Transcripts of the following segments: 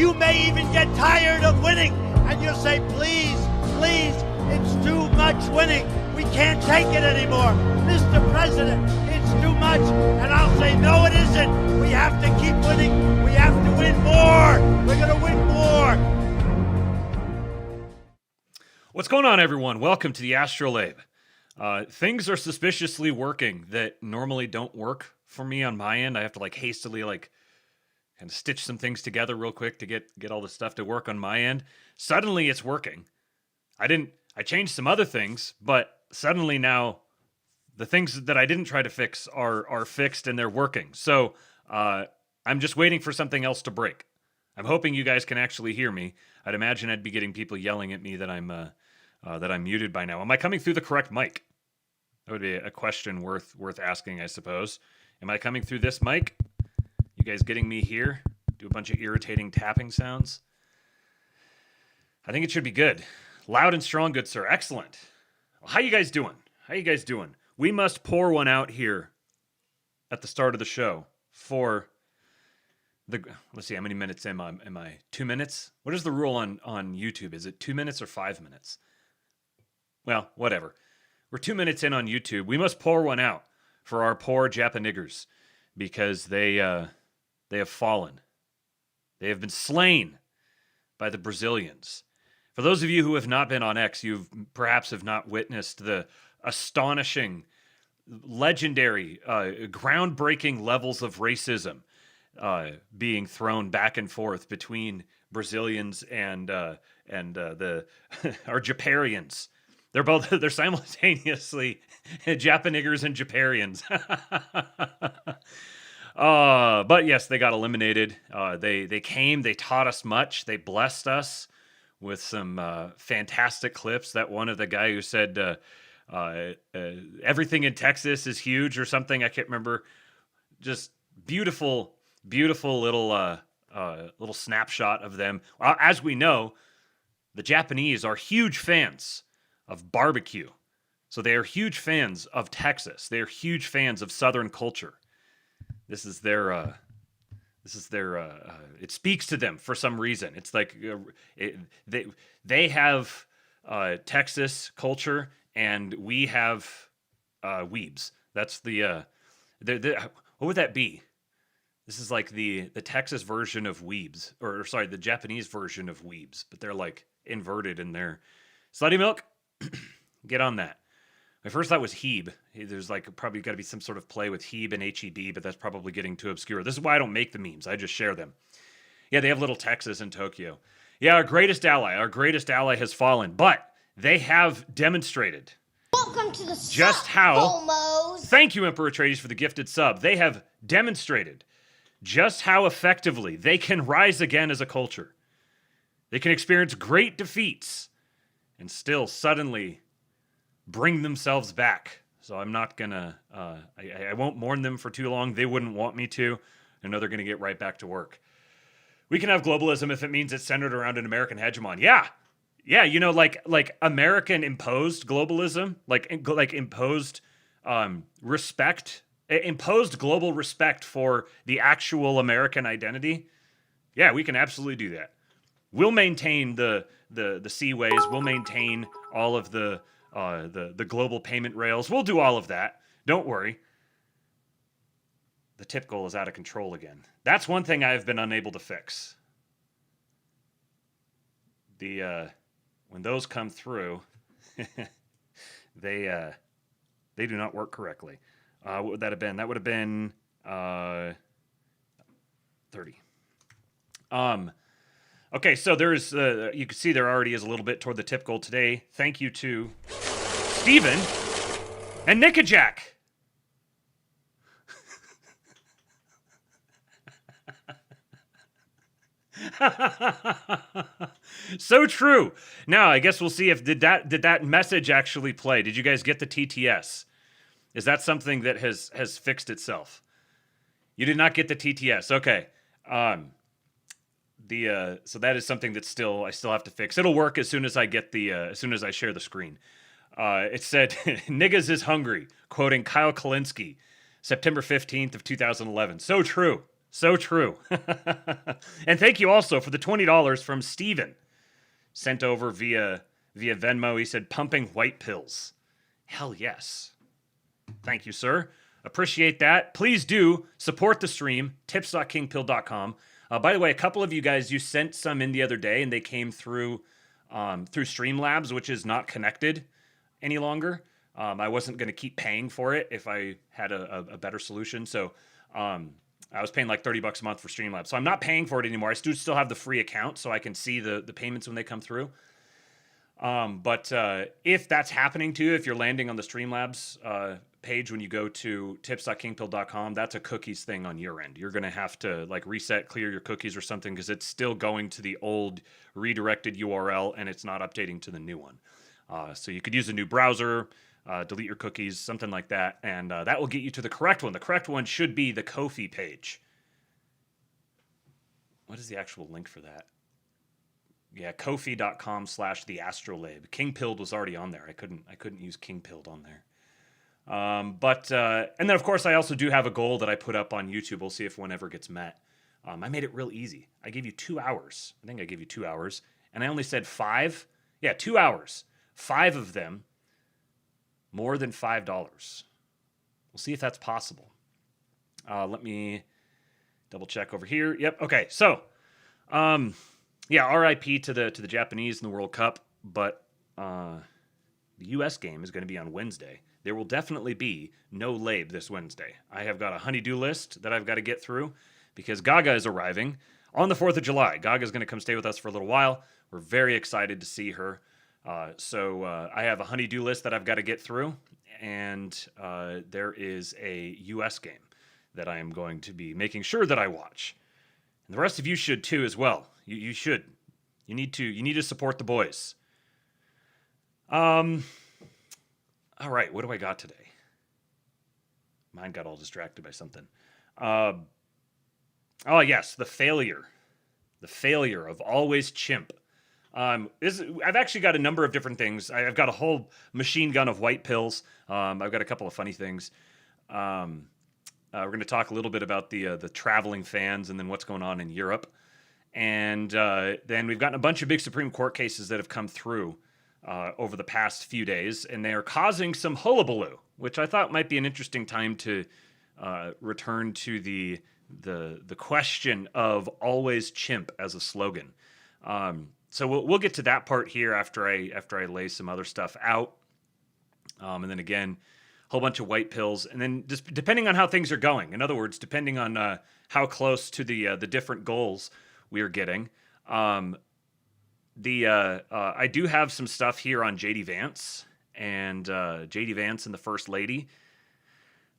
You may even get tired of winning, and you'll say, please, please, it's too much winning. We can't take it anymore. Mr. President, it's too much. And I'll say, no, it isn't. We have to keep winning. We have to win more. We're going to win more. What's going on, everyone? Welcome to the Astrolabe. Things are suspiciously working that normally don't work for me on my end. I have to hastily kind of stitch some things together real quick to get all the stuff to work on my end. Suddenly it's working. I changed some other things, but suddenly now the things that I didn't try to fix are fixed and they're working. So I'm just waiting for something else to break. I'm hoping you guys can actually hear me. I'd imagine I'd be getting people yelling at me that I'm muted by now. Am I coming through the correct mic? That would be a question worth asking, I suppose. Am I coming through this mic? You guys getting me here? Do a bunch of irritating tapping sounds? I think it should be good. Loud and strong, good sir. Excellent. Well, how you guys doing? We must pour one out here at the start of the show for the... Let's see, how many minutes am I? 2 minutes? What is the rule on YouTube? Is it 2 minutes or 5 minutes? Well, whatever. We're 2 minutes in on YouTube. We must pour one out for our poor Japaniggers because they have fallen. They have been slain by the Brazilians. For those of you who have not been on X, you perhaps have not witnessed the astonishing, legendary, groundbreaking levels of racism being thrown back and forth between Brazilians and our Japarians. They're simultaneously Japaniggers and Japarians. But yes, they got eliminated. They came, they taught us much. They blessed us with some fantastic clips. That one of the guy who said everything in Texas is huge or something. I can't remember. Just beautiful little snapshot of them. As we know, the Japanese are huge fans of barbecue. So they are huge fans of Texas. They are huge fans of Southern culture. This is their it speaks to them for some reason. It's like they have Texas culture and we have weebs. That's the what would that be? This is like the Texas version of weebs, or sorry, the Japanese version of weebs, but they're like inverted in their slutty milk. Get on that. My first thought was Hebe. There's probably got to be some sort of play with Hebe and HEB, but that's probably getting too obscure. This is why I don't make the memes. I just share them. Yeah, they have little Texas in Tokyo. Yeah, our greatest ally has fallen, but they have demonstrated Welcome to the just how, homos. Thank you, Emperor Atreides, for the gifted sub. They have demonstrated just how effectively they can rise again as a culture. They can experience great defeats and still suddenly bring themselves back. So I'm not gonna, I won't mourn them for too long. They wouldn't want me to. I know they're gonna get right back to work. We can have globalism if it means it's centered around an American hegemon. Yeah, like American imposed globalism, like imposed respect, imposed global respect for the actual American identity. Yeah, we can absolutely do that. We'll maintain the seaways. We'll maintain all of the global payment rails. We'll do all of that. Don't worry. The tip goal is out of control again. That's one thing I've been unable to fix. When those come through, they do not work correctly. What would that have been? That would have been 30. Okay, so there's, you can see there already is a little bit toward the tip goal today. Thank you to Steven and Nickajack. So true. Now, I guess we'll see if did that message actually play. Did you guys get the TTS? Is that something that has fixed itself? You did not get the TTS. Okay. So that is something that I still have to fix. It'll work as soon as I get as soon as I share the screen. It said, "Niggas is hungry," quoting Kyle Kalinske, September 15th of 2011. So true. So true. And thank you also for the $20 from Steven, sent over via Venmo. He said, pumping white pills. Hell yes. Thank you, sir. Appreciate that. Please do support the stream, tips.kingpill.com. By the way, a couple of you guys, you sent some in the other day, and they came through Streamlabs, which is not connected any longer. I wasn't going to keep paying for it if I had a better solution. So I was paying like $30 a month for Streamlabs. So I'm not paying for it anymore. I still have the free account so I can see the payments when they come through. But if that's happening to you, if you're landing on the Streamlabs page when you go to tips.kingpill.com, that's a cookies thing on your end. You're going to have to like reset, clear your cookies or something because it's still going to the old redirected URL and it's not updating to the new one. So you could use a new browser, delete your cookies, something like that, and that will get you to the correct one. The correct one should be the Ko-fi page. What is the actual link for that? Yeah, kofi.com/theastrolabe. King Pilled was already on there. I couldn't use King Pilled on there. And then of course I also do have a goal that I put up on YouTube. We'll see if one ever gets met. I made it real easy. I gave you 2 hours. I think I gave you 2 hours, and I only said 5. Yeah, 2 hours. 5 of them more than $5. We'll see if that's possible. Let me double check over here. Yep. Okay. So, yeah, RIP to the Japanese in the World Cup, but the U.S. game is going to be on Wednesday. There will definitely be no Labe this Wednesday. I have got a honey-do list that I've got to get through because Gaga is arriving on the 4th of July. Gaga's going to come stay with us for a little while. We're very excited to see her. So I have a honey-do list that I've got to get through, and there is a U.S. game that I am going to be making sure that I watch. And the rest of you should too as well. You should. You need to support the boys. All right, what do I got today? Mine got all distracted by something. Oh yes, the failure of always chimp. I've actually got a number of different things. I've got a whole machine gun of white pills. I've got a couple of funny things. We're going to talk a little bit about the traveling fans and then what's going on in Europe. And then we've gotten a bunch of big Supreme Court cases that have come through over the past few days, and they are causing some hullabaloo, which I thought might be an interesting time to return to the question of always chimp as a slogan. So we'll get to that part here after I lay some other stuff out, and then again, a whole bunch of white pills, and then just depending on how things are going. In other words, depending on how close to the different goals we are getting. I do have some stuff here on JD Vance and JD Vance and the First Lady.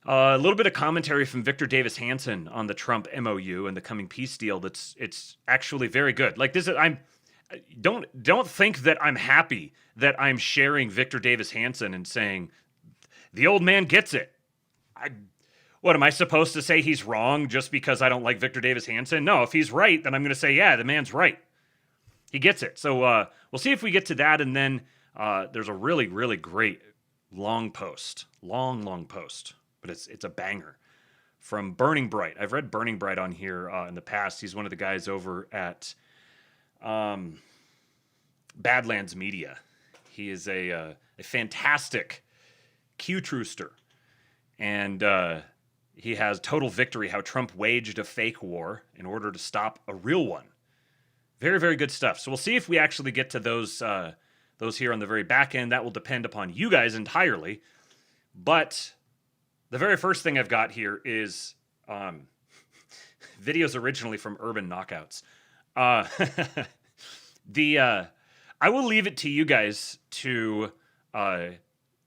A little bit of commentary from Victor Davis Hanson on the Trump MOU and the coming peace deal. It's actually very good. Like this, don't think that I'm happy that I'm sharing Victor Davis Hanson and saying the old man gets it. What am I supposed to say? He's wrong just because I don't like Victor Davis Hanson? No, if he's right, then I'm going to say, yeah, the man's right. He gets it. So we'll see if we get to that. And then there's a really, really great long post, long post, but it's a banger from Burning Bright. I've read Burning Bright on here in the past. He's one of the guys over at Badlands Media. He is a fantastic Q-truster. And he has Total Victory, how Trump waged a fake war in order to stop a real one. Very, very good stuff. So we'll see if we actually get to those here on the very back end. That will depend upon you guys entirely. But the very first thing I've got here is videos originally from Urban Knockouts. I will leave it to you guys to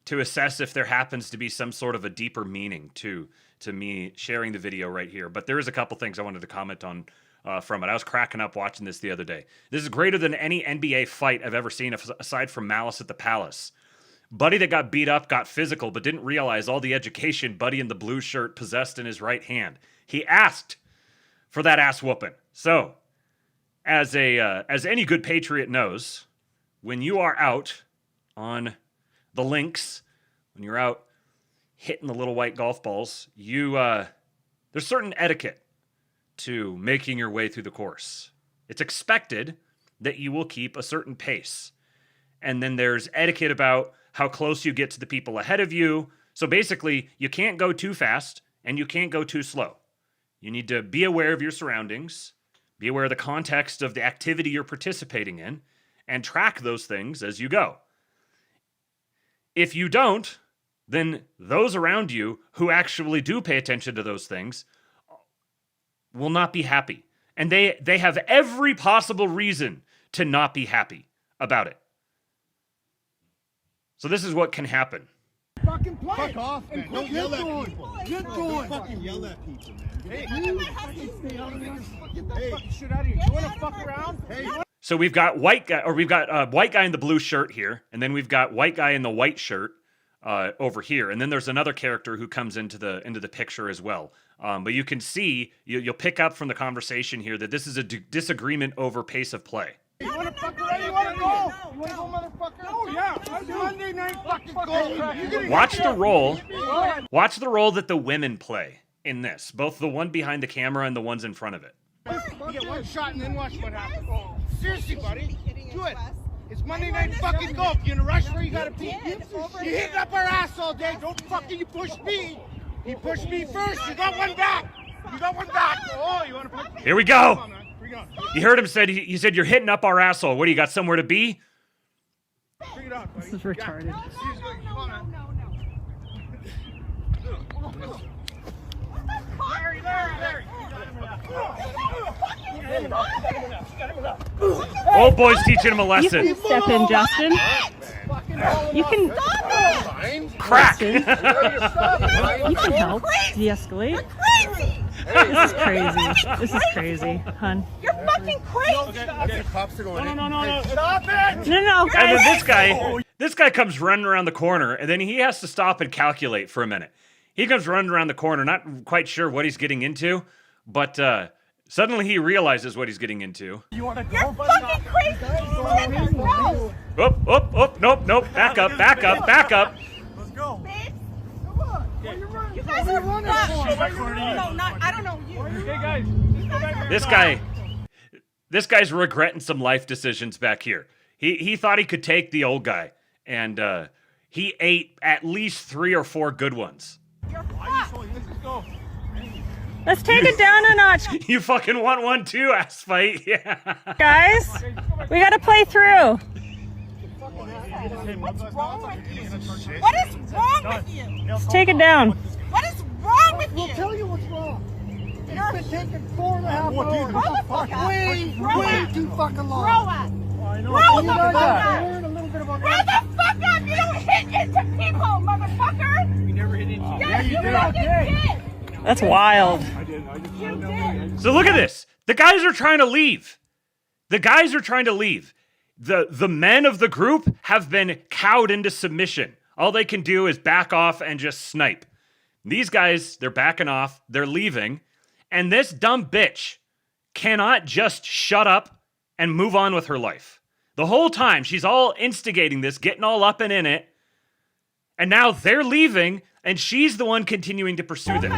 assess if there happens to be some sort of a deeper meaning to me sharing the video right here. But there is a couple things I wanted to comment on from it. I was cracking up watching this the other day. This is greater than any NBA fight I've ever seen, aside from Malice at the Palace. Buddy that got beat up got physical, but didn't realize all the education Buddy in the blue shirt possessed in his right hand. He asked for that ass whooping. So, as any good patriot knows, when you are out on the links, when you're out hitting the little white golf balls, there's certain etiquette to making your way through the course. It's expected that you will keep a certain pace. And then there's etiquette about how close you get to the people ahead of you. So basically, you can't go too fast and you can't go too slow. You need to be aware of your surroundings, be aware of the context of the activity you're participating in, and track those things as you go. If you don't, then those around you who actually do pay attention to those things will not be happy. And they have every possible reason to not be happy about it. So this is what can happen. Fucking play. Fuck off, man. Don't yell at people. Get Don't going. fucking yell at people, man. Hey, get that fucking shit out of here. You want to fuck around? Hey. So we've got white guy in the blue shirt here, and then we've got white guy in the white shirt over here, and then there's another character who comes into the picture as well. But you can see you'll pick up from the conversation here that this is a disagreement over pace of play. You want to fuck around? You want to go? You want to go, motherfucker? Oh yeah. It's Monday night fucking go. Watch the role. Watch the role that the women play in this, both the one behind the camera and the ones in front of it. You get one shot and then watch what happens. Seriously, buddy. Do it. It's Monday night fucking go. If you're in a rush where you gotta pee, you hit up our ass all day. Don't fucking you push me. You pushed me first. You got one back. You got one back. Oh, you want to punch? Here we go. You heard him said he said you're hitting up our asshole. What do you got somewhere to be? Bring it on, buddy. This is retarded. Old boy's teaching him a lesson. You can step in, Justin. You can Crack. You can help de-escalate. This is crazy. This is crazy, hun. You're fucking crazy! Okay, cops are going in. No. Stop it! No, And guys. then this guy comes running around the corner, and then he has to stop and calculate for a minute. He comes running around the corner, not quite sure what he's getting into, but suddenly he realizes what he's getting into. You want to You're fucking crazy! No! Nope. Back up. Let's go. Bitch! You You guys are running No, not, I don't know you. Hey guys, just go back. This guy's regretting some life decisions back here. He thought he could take the old guy, and he ate at least 3 or 4 good ones. You're fucked. Let's go. Let's take it down a notch, You fucking want one too, ass fight? Yeah. guys. We gotta play through. What's wrong with you? What is wrong with you? Let's take it down. What is wrong with We'll you? tell you what's wrong. It's been taking 4.5 hours. Grow the fuck up. Way too fucking Grow long. up. I know. Grow the You fuck gotta up. learn a little bit about Grow the fuck up. You don't hit into people, motherfucker. You never hit into Yes, you fucking did. That's wild. You did. So look at this. The guys are trying to leave. The men of the group have been cowed into submission. All they can do is back off and just snipe. These guys, they're backing off, they're leaving, and this dumb bitch cannot just shut up and move on with her life. The whole time, she's all instigating this, getting all up and in it, and now they're leaving, and she's the one continuing to pursue them.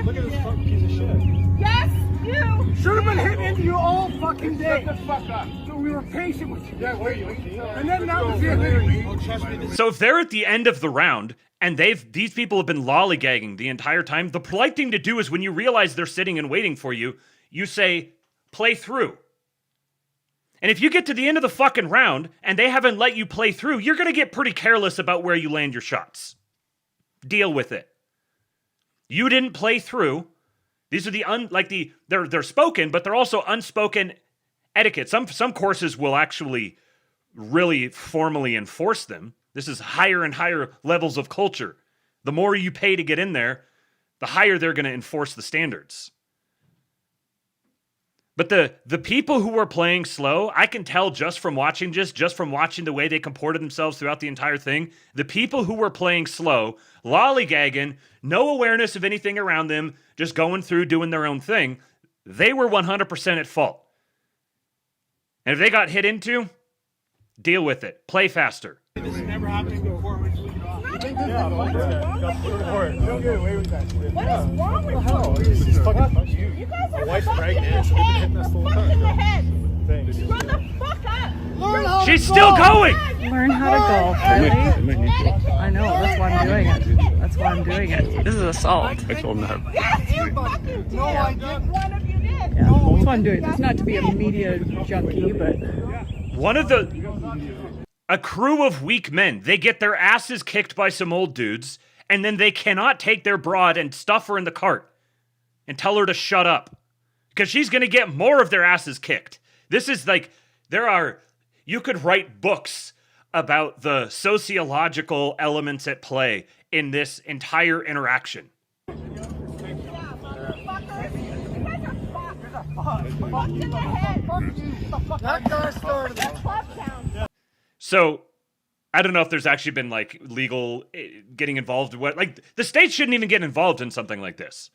Look at this fucking piece of shit. Yes, you. Should have been hitting into you all fucking day. Shut the fuck up. So we were patient with you. Yeah, where you? And then now it's here. So if they're at the end of the round and these people have been lollygagging the entire time, the polite thing to do is when you realize they're sitting and waiting for you, you say, play through. And if you get to the end of the fucking round and they haven't let you play through, you're going to get pretty careless about where you land your shots. Deal with it. You didn't play through. These are they're spoken, but they're also unspoken etiquette. Some courses will actually really formally enforce them. This is higher and higher levels of culture. The more you pay to get in there, the higher they're going to enforce the standards. But the people who were playing slow, I can tell just from watching the way they comported themselves throughout the entire thing, the people who were playing slow, lollygagging, no awareness of anything around them, just going through doing their own thing, they were 100% at fault. And if they got hit into, deal with it. Play faster. This is never happening before. You think this You don't get away with that shit. What is wrong with you? This is fucking you. You guys are My wife's fucked in pregnant, the so they've been head. hitting us the whole Fucked in the time. head. Thanks. Grow the fuck up. Learn how She's to still golf. going. Learn how to golf, really? I know, that's why I'm doing it. That's why I'm doing it. This is assault. I told him that. Yes, you fucking did. No, I didn't. One of you did. Yeah, that's why I'm doing it. It's not to be a media junkie, but A crew of weak men, they get their asses kicked by some old dudes, and then they cannot take their broad and stuff her in the cart and tell her to shut up. Because she's going to get more of their asses kicked. This is like, you could write books about the sociological elements at play in this entire interaction. Yeah, motherfuckers. You guys are fucked. Fucked in the head. That guy started it. That's club town. So, I don't know if there's actually been like legal getting involved. Like the state shouldn't even get involved in something like this.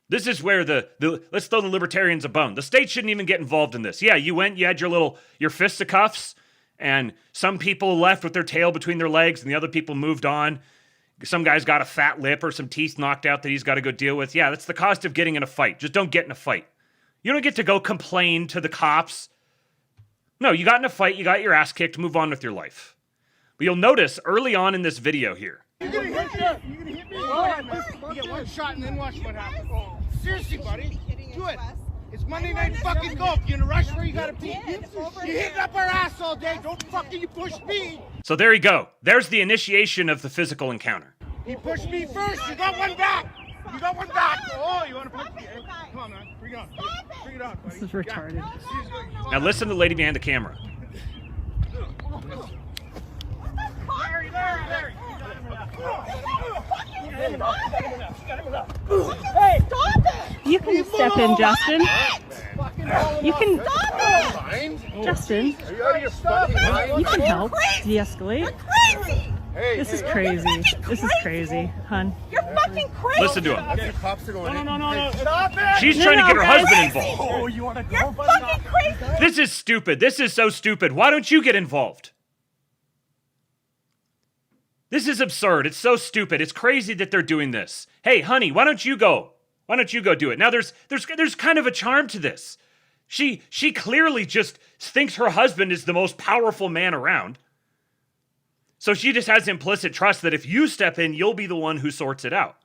This is where let's throw the libertarians a bone. The state shouldn't even get involved in this. Yeah, you had your fisticuffs, and some people left with their tail between their legs, and the other people moved on. Some guy's got a fat lip or some teeth knocked out that he's got to go deal with. Yeah, that's the cost of getting in a fight. Just don't get in a fight. You don't get to go complain to the cops. No, you got in a fight, you got your ass kicked, move on with your life. But you'll notice early on in this video here, You're gonna hit me. You're gonna hit me. Go ahead, man. You get one shot and then watch what happens. Seriously, buddy. Do it. It's Monday Night fucking Golf. You in a rush where you gotta pee? You hitting up our ass all day. Don't fucking you push me. so there you go. There's the initiation of the physical encounter. He pushed me first. You got one back. You got one back. Oh, you want to push me? Come on, man. Bring it on. Bring it on, buddy. this is retarded. Now listen to the lady behind the camera. Larry. You can step in, Justin. You can, Justin, Are you out of your fucking mind? you can help de-escalate. Crazy. This is crazy. This is crazy, hun. You're fucking crazy. Listen to him. The cops are going in. No. Stop it. She's No, trying to no, get her guys. husband involved. Oh, you want to go? You're fucking crazy. This is stupid. This is so stupid. Why don't you get involved? This is absurd. It's so stupid. It's crazy that they're doing this. Hey, honey, why don't you go? Why don't you go do it? Now there's kind of a charm to this. She clearly just thinks her husband is the most powerful man around. So she just has implicit trust that if you step in, you'll be the one who sorts it out.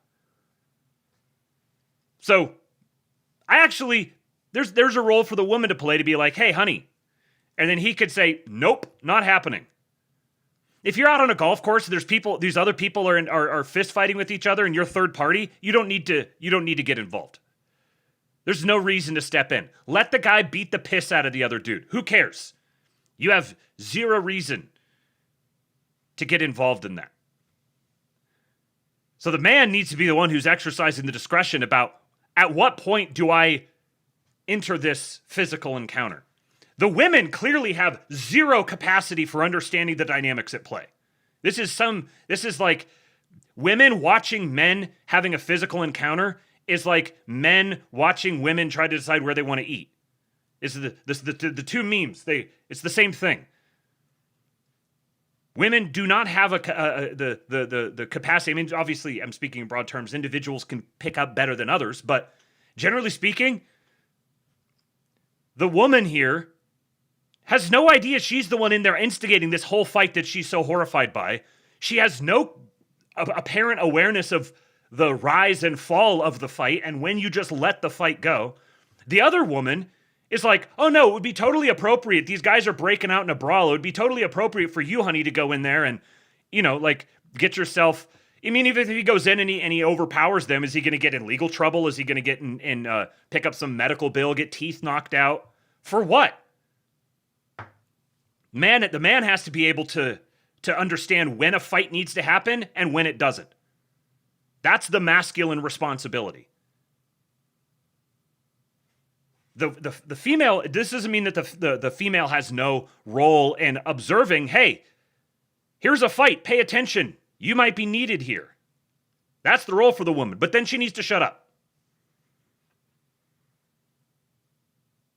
So there's a role for the woman to play to be like, hey, honey. And then he could say, nope, not happening. If you're out on a golf course, these other people are fist fighting with each other and you're third party, you don't need to get involved. There's no reason to step in. Let the guy beat the piss out of the other dude. Who cares? You have zero reason to get involved in that. So the man needs to be the one who's exercising the discretion about at what point do I enter this physical encounter. The women clearly have zero capacity for understanding the dynamics at play. This is like women watching men having a physical encounter is like men watching women try to decide where they want to eat. It's the two memes. It's the same thing. Women do not have the capacity. I mean, obviously, I'm speaking in broad terms. Individuals can pick up better than others, but generally speaking, the woman here has no idea she's the one in there instigating this whole fight that she's so horrified by. She has no apparent awareness of the rise and fall of the fight and when you just let the fight go. The other woman is like, oh no, it would be totally appropriate. These guys are breaking out in a brawl. It would be totally appropriate for you, honey, to go in there and, like get yourself. I mean, even if he goes in and he overpowers them, is he going to get in legal trouble? Is he going to get in pick up some medical bill, get teeth knocked out? For what? The man has to be able to understand when a fight needs to happen and when it doesn't. That's the masculine responsibility. The female, this doesn't mean that the female has no role in observing, hey, here's a fight, pay attention. You might be needed here. That's the role for the woman, but then she needs to shut up.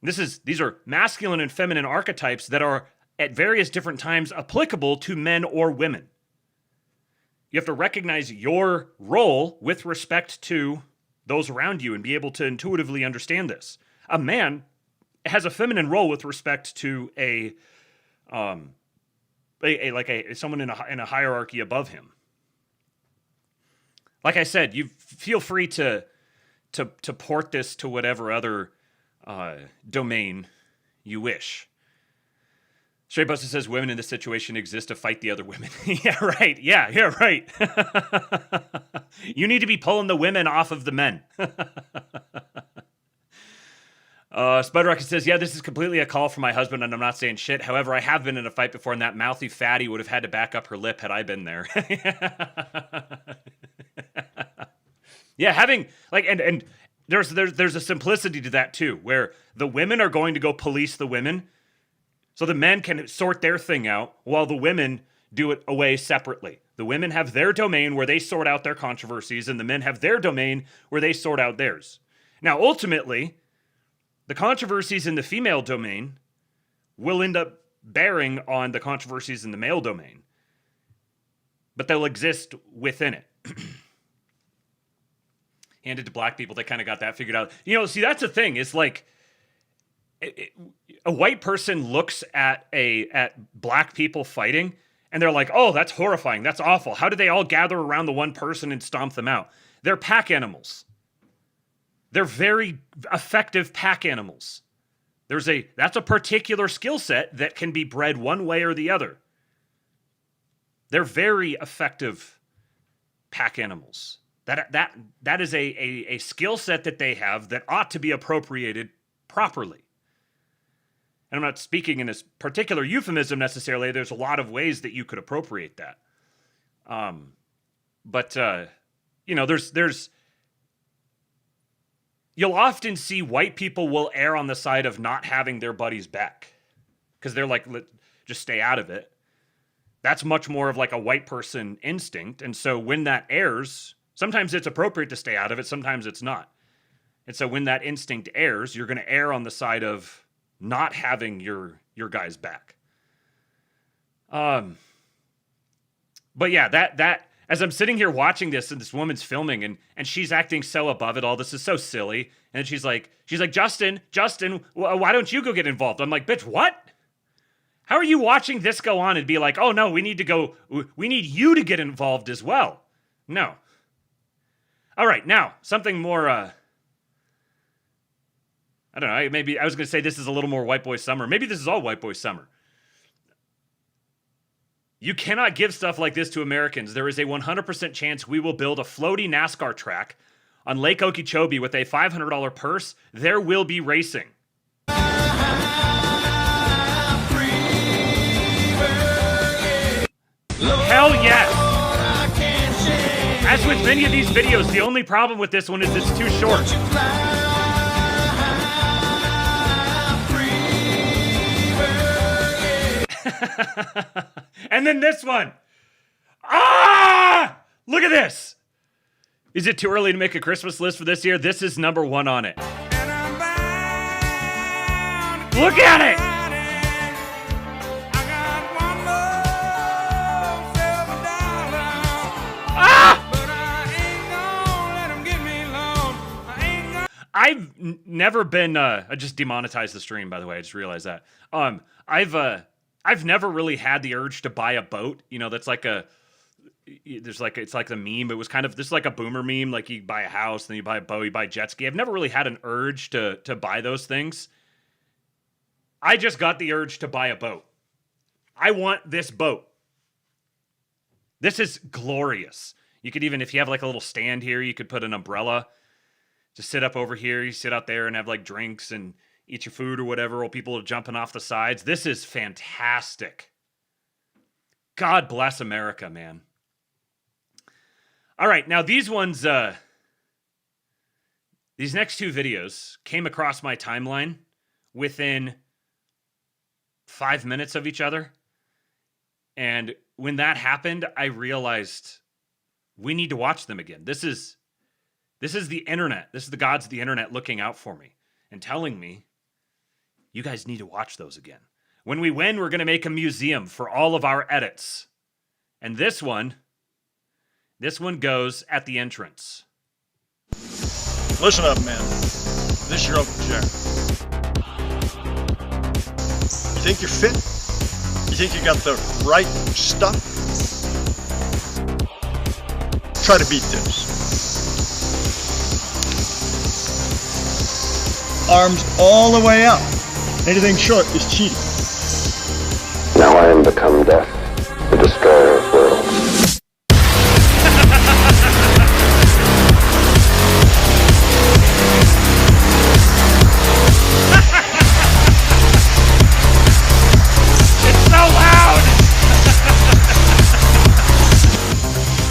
These are masculine and feminine archetypes that are at various different times applicable to men or women. You have to recognize your role with respect to those around you and be able to intuitively understand this. A man has a feminine role with respect to someone in a hierarchy above him. Like I said, you feel free to port this to whatever other domain you wish. Stray Buster says women in this situation exist to fight the other women. Yeah, right. Yeah, right. You need to be pulling the women off of the men. Spider Rocket says, yeah, this is completely a call for my husband, and I'm not saying shit. However, I have been in a fight before, and that mouthy fatty would have had to back up her lip had I been there. Yeah, having and there's a simplicity to that too, where the women are going to go police the women, so the men can sort their thing out while the women do it away separately. The women have their domain where they sort out their controversies, and the men have their domain where they sort out theirs. Now, ultimately, the controversies in the female domain will end up bearing on the controversies in the male domain, but they'll exist within it. Handed to black people, they kind of got that figured out. You know, see, that's the thing. It's like a white person looks at black people fighting, and they're like, oh, that's horrifying. That's awful. How do they all gather around the one person and stomp them out? They're pack animals. They're very effective pack animals. That's a particular skill set that can be bred one way or the other. They're very effective pack animals. That is a skill set that they have that ought to be appropriated properly. And I'm not speaking in this particular euphemism necessarily. There's a lot of ways that you could appropriate that. There's you'll often see white people will err on the side of not having their buddies back because they're like, just stay out of it. That's much more of like a white person instinct. And so when that errs, sometimes it's appropriate to stay out of it. Sometimes it's not. And so when that instinct errs, you're going to err on the side of not having your guys back. But yeah, that as I'm sitting here watching this and this woman's filming and she's acting so above it all, this is so silly. And she's like, Justin, why don't you go get involved? I'm like, bitch, what? How are you watching this go on and be like, oh no, we need you to get involved as well? No. All right, now, something more, I don't know, maybe I was going to say this is a little more white boy summer. Maybe this is all white boy summer. You cannot give stuff like this to Americans. There is a 100% chance we will build a floaty NASCAR track on Lake Okeechobee with a $500 purse. There will be racing. Hell yes! As with many of these videos, the only problem with this one is it's too short. And then this one. Ah! Look at this. Is it too early to make a Christmas list for this year? This is number 1 on it. Look at it. I've never been. I just demonetized the stream, by the way. I just realized that. I've never really had the urge to buy a boat. You know, that's like it's like the meme. It was kind of this is like a boomer meme. Like you buy a house, then you buy a boat, you buy a jet ski. I've never really had an urge to buy those things. I just got the urge to buy a boat. I want this boat. This is glorious. You could even, if you have like a little stand here, you could put an umbrella. Just sit up over here, you sit out there and have like drinks and eat your food or whatever while people are jumping off the sides. This is fantastic. God bless America, man. All right, now these ones, these next 2 videos came across my timeline within 5 minutes of each other. And when that happened, I realized we need to watch them again. This is the internet. This is the gods of the internet looking out for me and telling me, you guys need to watch those again. When we win, we're going to make a museum for all of our edits. And this one This one goes at the entrance. Listen up, man. This is your Uncle Jared. You think you're fit? You think you got the right stuff? Try to beat this. Arms all the way out. Anything short is cheating. Now I am become death, the destroyer of worlds. It's so loud!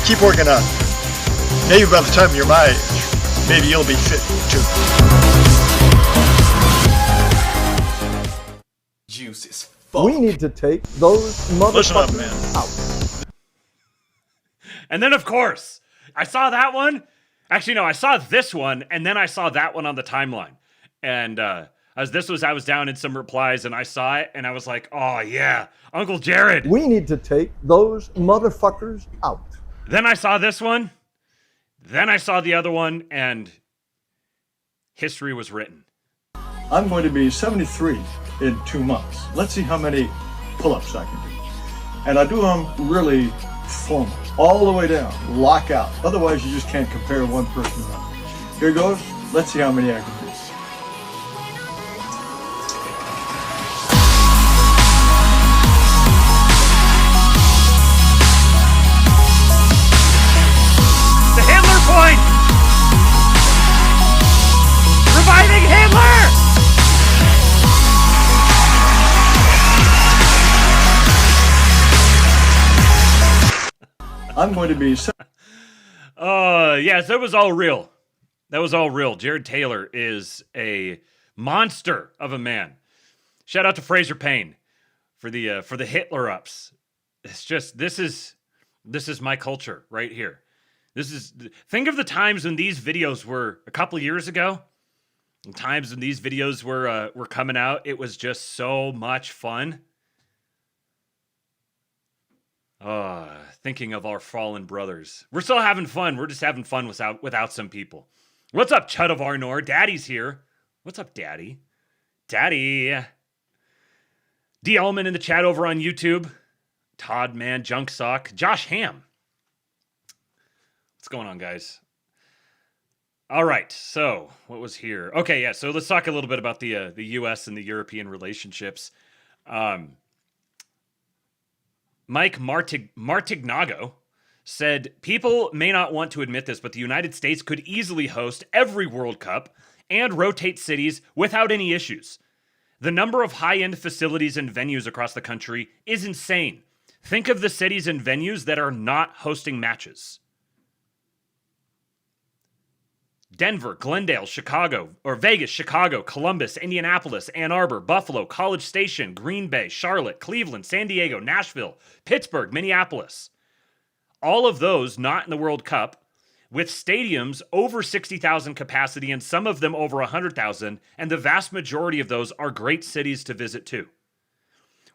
Keep working on it. Maybe by the time you're my age, maybe you'll be fit too. Juice is fuck. We need to take those Listen up, motherfuckers man. out. And then, of course, I saw that one. Actually, no, I saw this one, and then I saw that one on the timeline. And I was down in some replies, and I saw it, and I was like, oh, yeah, Uncle Jared. We need to take those motherfuckers out. Then I saw this one. Then I saw the other one, and history was written. I'm going to be 73 in 2 months. Let's see how many pull-ups I can do. And I do them really formal, all the way down, lock out. Otherwise, you just can't compare one person to another. Here goes. Let's see how many I can do. The Hitler point! Reviving Hitler! I'm going to be... Yes, that was all real. That was all real. Jared Taylor is a monster of a man. Shout out to Fraser Payne for the Hitler ups. It's just this is my culture right here. Think of the times when these videos were a couple years ago. The times when these videos were coming out. It was just so much fun. Thinking of our fallen brothers. We're still having fun. We're just having fun without some people. What's up, Chud of Arnor? Daddy's here. What's up, Daddy? Daddy. D. Ullman in the chat over on YouTube. Todd, man, Junk Sock. Josh Ham. What's going on, guys? All right, so what was here? Okay, yeah, so let's talk a little bit about the U.S. and the European relationships. Mike Martignago said, people may not want to admit this, but the United States could easily host every World Cup and rotate cities without any issues. The number of high-end facilities and venues across the country is insane. Think of the cities and venues that are not hosting matches. Denver, Glendale, Chicago, or Vegas, Chicago, Columbus, Indianapolis, Ann Arbor, Buffalo, College Station, Green Bay, Charlotte, Cleveland, San Diego, Nashville, Pittsburgh, Minneapolis. All of those not in the World Cup, with stadiums over 60,000 capacity and some of them over 100,000, and the vast majority of those are great cities to visit too.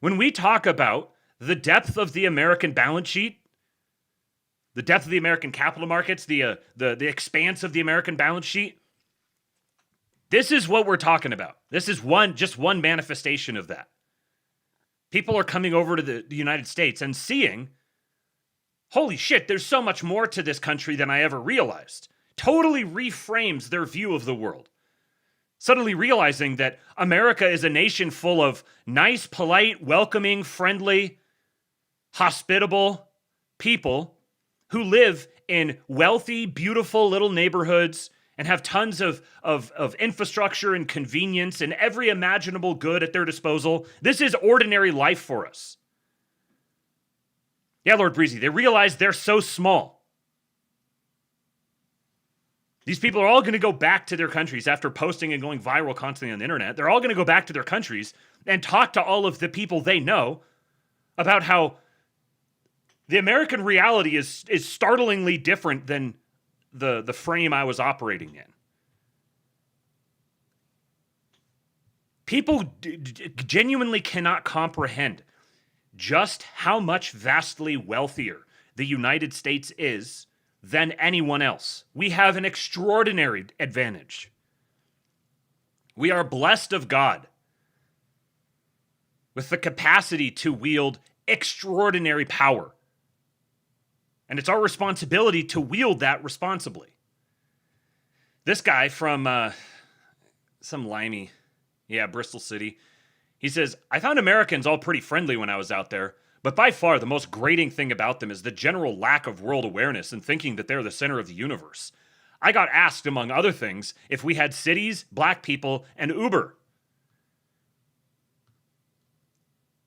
When we talk about the depth of the American balance sheet, the depth of the American capital markets, the expanse of the American balance sheet, this is what we're talking about. This is just one manifestation of that. People are coming over to the United States and seeing, holy shit, there's so much more to this country than I ever realized. Totally reframes their view of the world. Suddenly realizing that America is a nation full of nice, polite, welcoming, friendly, hospitable people who live in wealthy, beautiful little neighborhoods and have tons of infrastructure and convenience and every imaginable good at their disposal. This is ordinary life for us. Yeah, Lord Breezy, they realize they're so small. These people are all going to go back to their countries after posting and going viral constantly on the internet. They're all going to go back to their countries and talk to all of the people they know about how the American reality is startlingly different than the frame I was operating in. People genuinely cannot comprehend just how much vastly wealthier the United States is than anyone else. We have an extraordinary advantage. We are blessed of God with the capacity to wield extraordinary power. And it's our responsibility to wield that responsibly. This guy from some limey, Bristol City, he says, I found Americans all pretty friendly when I was out there, but by far the most grating thing about them is the general lack of world awareness and thinking that they're the center of the universe. I got asked, among other things, if we had cities, black people, and Uber.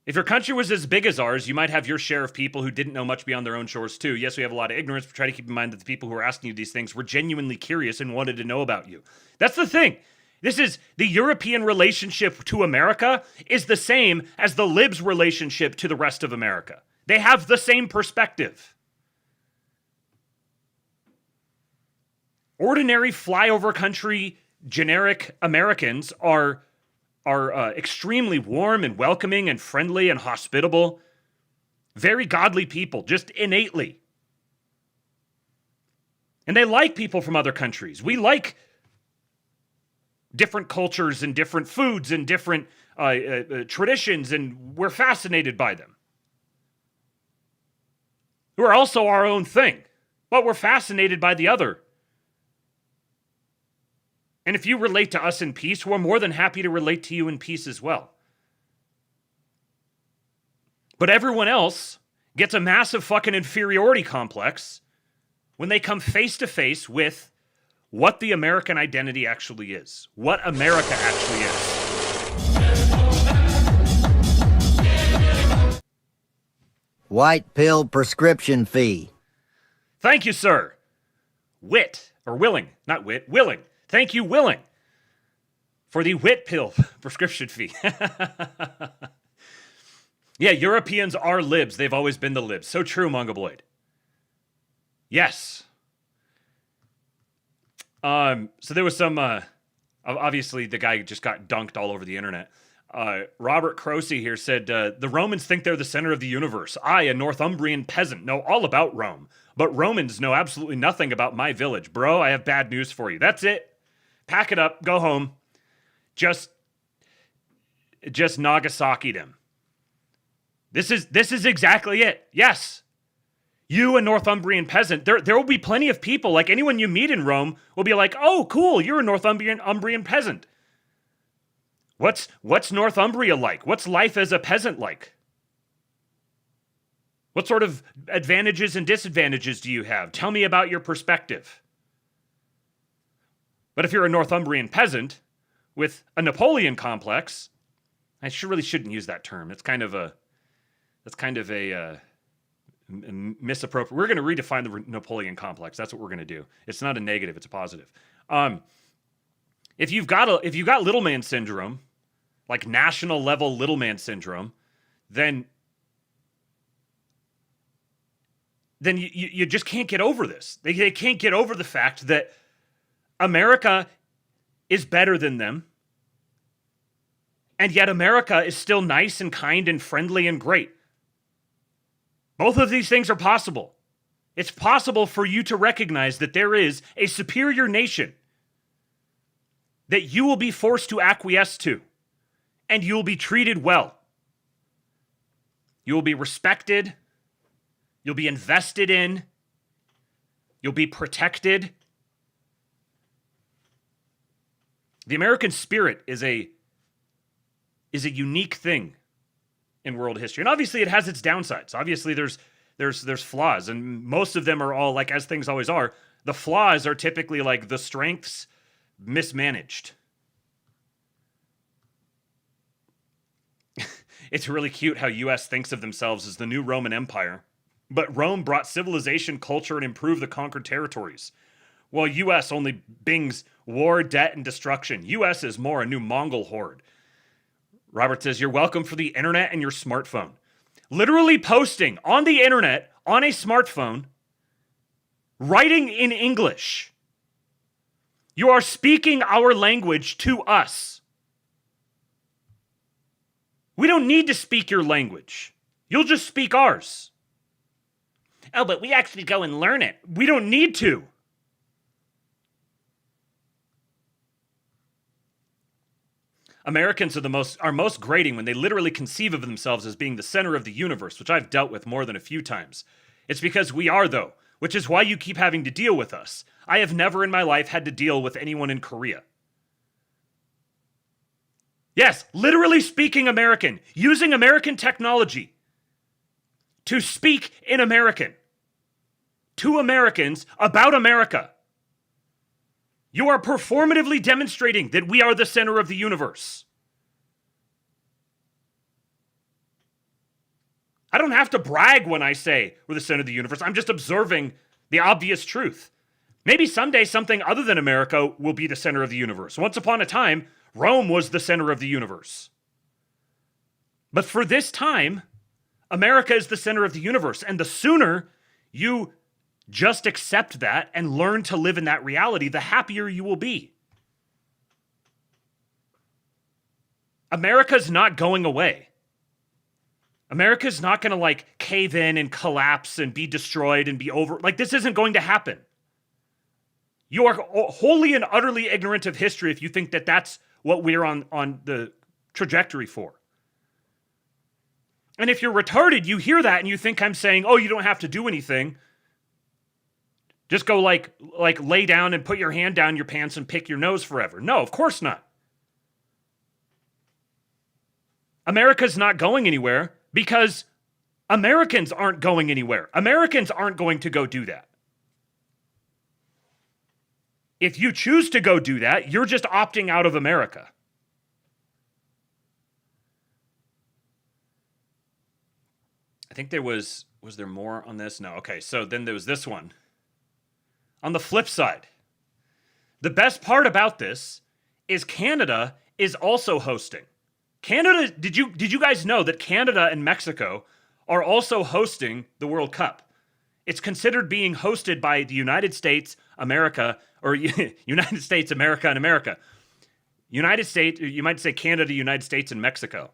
If your country was as big as ours, you might have your share of people who didn't know much beyond their own shores too. Yes, we have a lot of ignorance, but try to keep in mind that the people who are asking you these things were genuinely curious and wanted to know about you. That's the thing. This is the European relationship to America is the same as the libs' relationship to the rest of America. They have the same perspective. Ordinary flyover country generic Americans are extremely warm and welcoming and friendly and hospitable. Very godly people, just innately. And they like people from other countries. We like different cultures and different foods and different traditions, and we're fascinated by them. We're also our own thing, but we're fascinated by the other. And if you relate to us in peace, we're more than happy to relate to you in peace as well. But everyone else gets a massive fucking inferiority complex when they come face to face with what the American identity actually is, what America actually is. White pill prescription fee. Thank you, sir. Willing. Thank you, Willing, for the wit pill prescription fee. Yeah, Europeans are libs. They've always been the libs. So true, Mongoloid. Yes. So there was some, obviously the guy just got dunked all over the internet. Robert Croce here said, the Romans think they're the center of the universe. I, a Northumbrian peasant, know all about Rome, but Romans know absolutely nothing about my village. Bro, I have bad news for you. That's it. Pack it up, go home. Just Nagasaki them. This is exactly it. Yes. You, a Northumbrian peasant, there will be plenty of people, like anyone you meet in Rome, will be like, oh, cool, you're a Northumbrian peasant. What's Northumbria like? What's life as a peasant like? What sort of advantages and disadvantages do you have? Tell me about your perspective. But if you're a Northumbrian peasant with a Napoleon complex, I really shouldn't use that term. That's kind of a misappropriate. We're going to redefine the Napoleon complex. That's what we're going to do. It's not a negative, it's a positive. If you've got little man syndrome, like national level little man syndrome, then you just can't get over this. They can't get over the fact that America is better than them, and yet America is still nice and kind and friendly and great. Both of these things are possible. It's possible for you to recognize that there is a superior nation that you will be forced to acquiesce to, and you will be treated well. You will be respected. You'll be invested in. You'll be protected. The American spirit is a unique thing in world history. And obviously it has its downsides. Obviously there's flaws, and most of them are all, like, as things always are, the flaws are typically like the strengths mismanaged. It's really cute how US thinks of themselves as the new Roman Empire, but Rome brought civilization, culture, and improved the conquered territories, while US only bings war, debt, and destruction. US is more a new Mongol horde. Robert says, you're welcome for the internet and your smartphone. Literally posting on the internet, on a smartphone, writing in English. You are speaking our language to us. We don't need to speak your language. You'll just speak ours. Oh, but we actually go and learn it. We don't need to. Americans are most grating when they literally conceive of themselves as being the center of the universe, which I've dealt with more than a few times. It's because we are, though, which is why you keep having to deal with us. I have never in my life had to deal with anyone in Korea. Yes, literally speaking American, using American technology to speak in American to Americans about America. You are performatively demonstrating that we are the center of the universe. I don't have to brag when I say we're the center of the universe. I'm just observing the obvious truth. Maybe someday something other than America will be the center of the universe. Once upon a time, Rome was the center of the universe. But for this time, America is the center of the universe. And the sooner you just accept that and learn to live in that reality, the happier you will be. America's not going away. America's not going to cave in and collapse and be destroyed and be over. This isn't going to happen. You are wholly and utterly ignorant of history if you think that that's what we're on the trajectory for. And if you're retarded, you hear that and you think I'm saying, oh, you don't have to do anything. Just go lay down and put your hand down your pants and pick your nose forever. No, of course not. America's not going anywhere because Americans aren't going anywhere. Americans aren't going to go do that. If you choose to go do that, you're just opting out of America. I think was there more on this? No. Okay, so then there was this one. On the flip side, the best part about this is Canada is also hosting. Canada, did you guys know that Canada and Mexico are also hosting the World Cup? It's considered being hosted by the United States, America, or United States, America, and America. United States, you might say Canada, United States, and Mexico.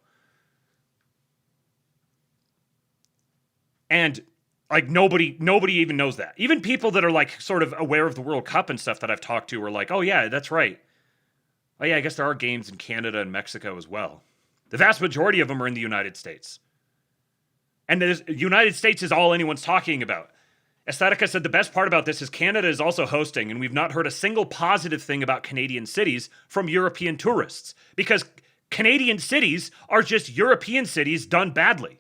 And nobody even knows that. Even people that are sort of aware of the World Cup and stuff that I've talked to are like, oh yeah, that's right. Oh yeah, I guess there are games in Canada and Mexico as well. The vast majority of them are in the United States. And the United States is all anyone's talking about. Aesthetica said the best part about this is Canada is also hosting, and we've not heard a single positive thing about Canadian cities from European tourists, because Canadian cities are just European cities done badly.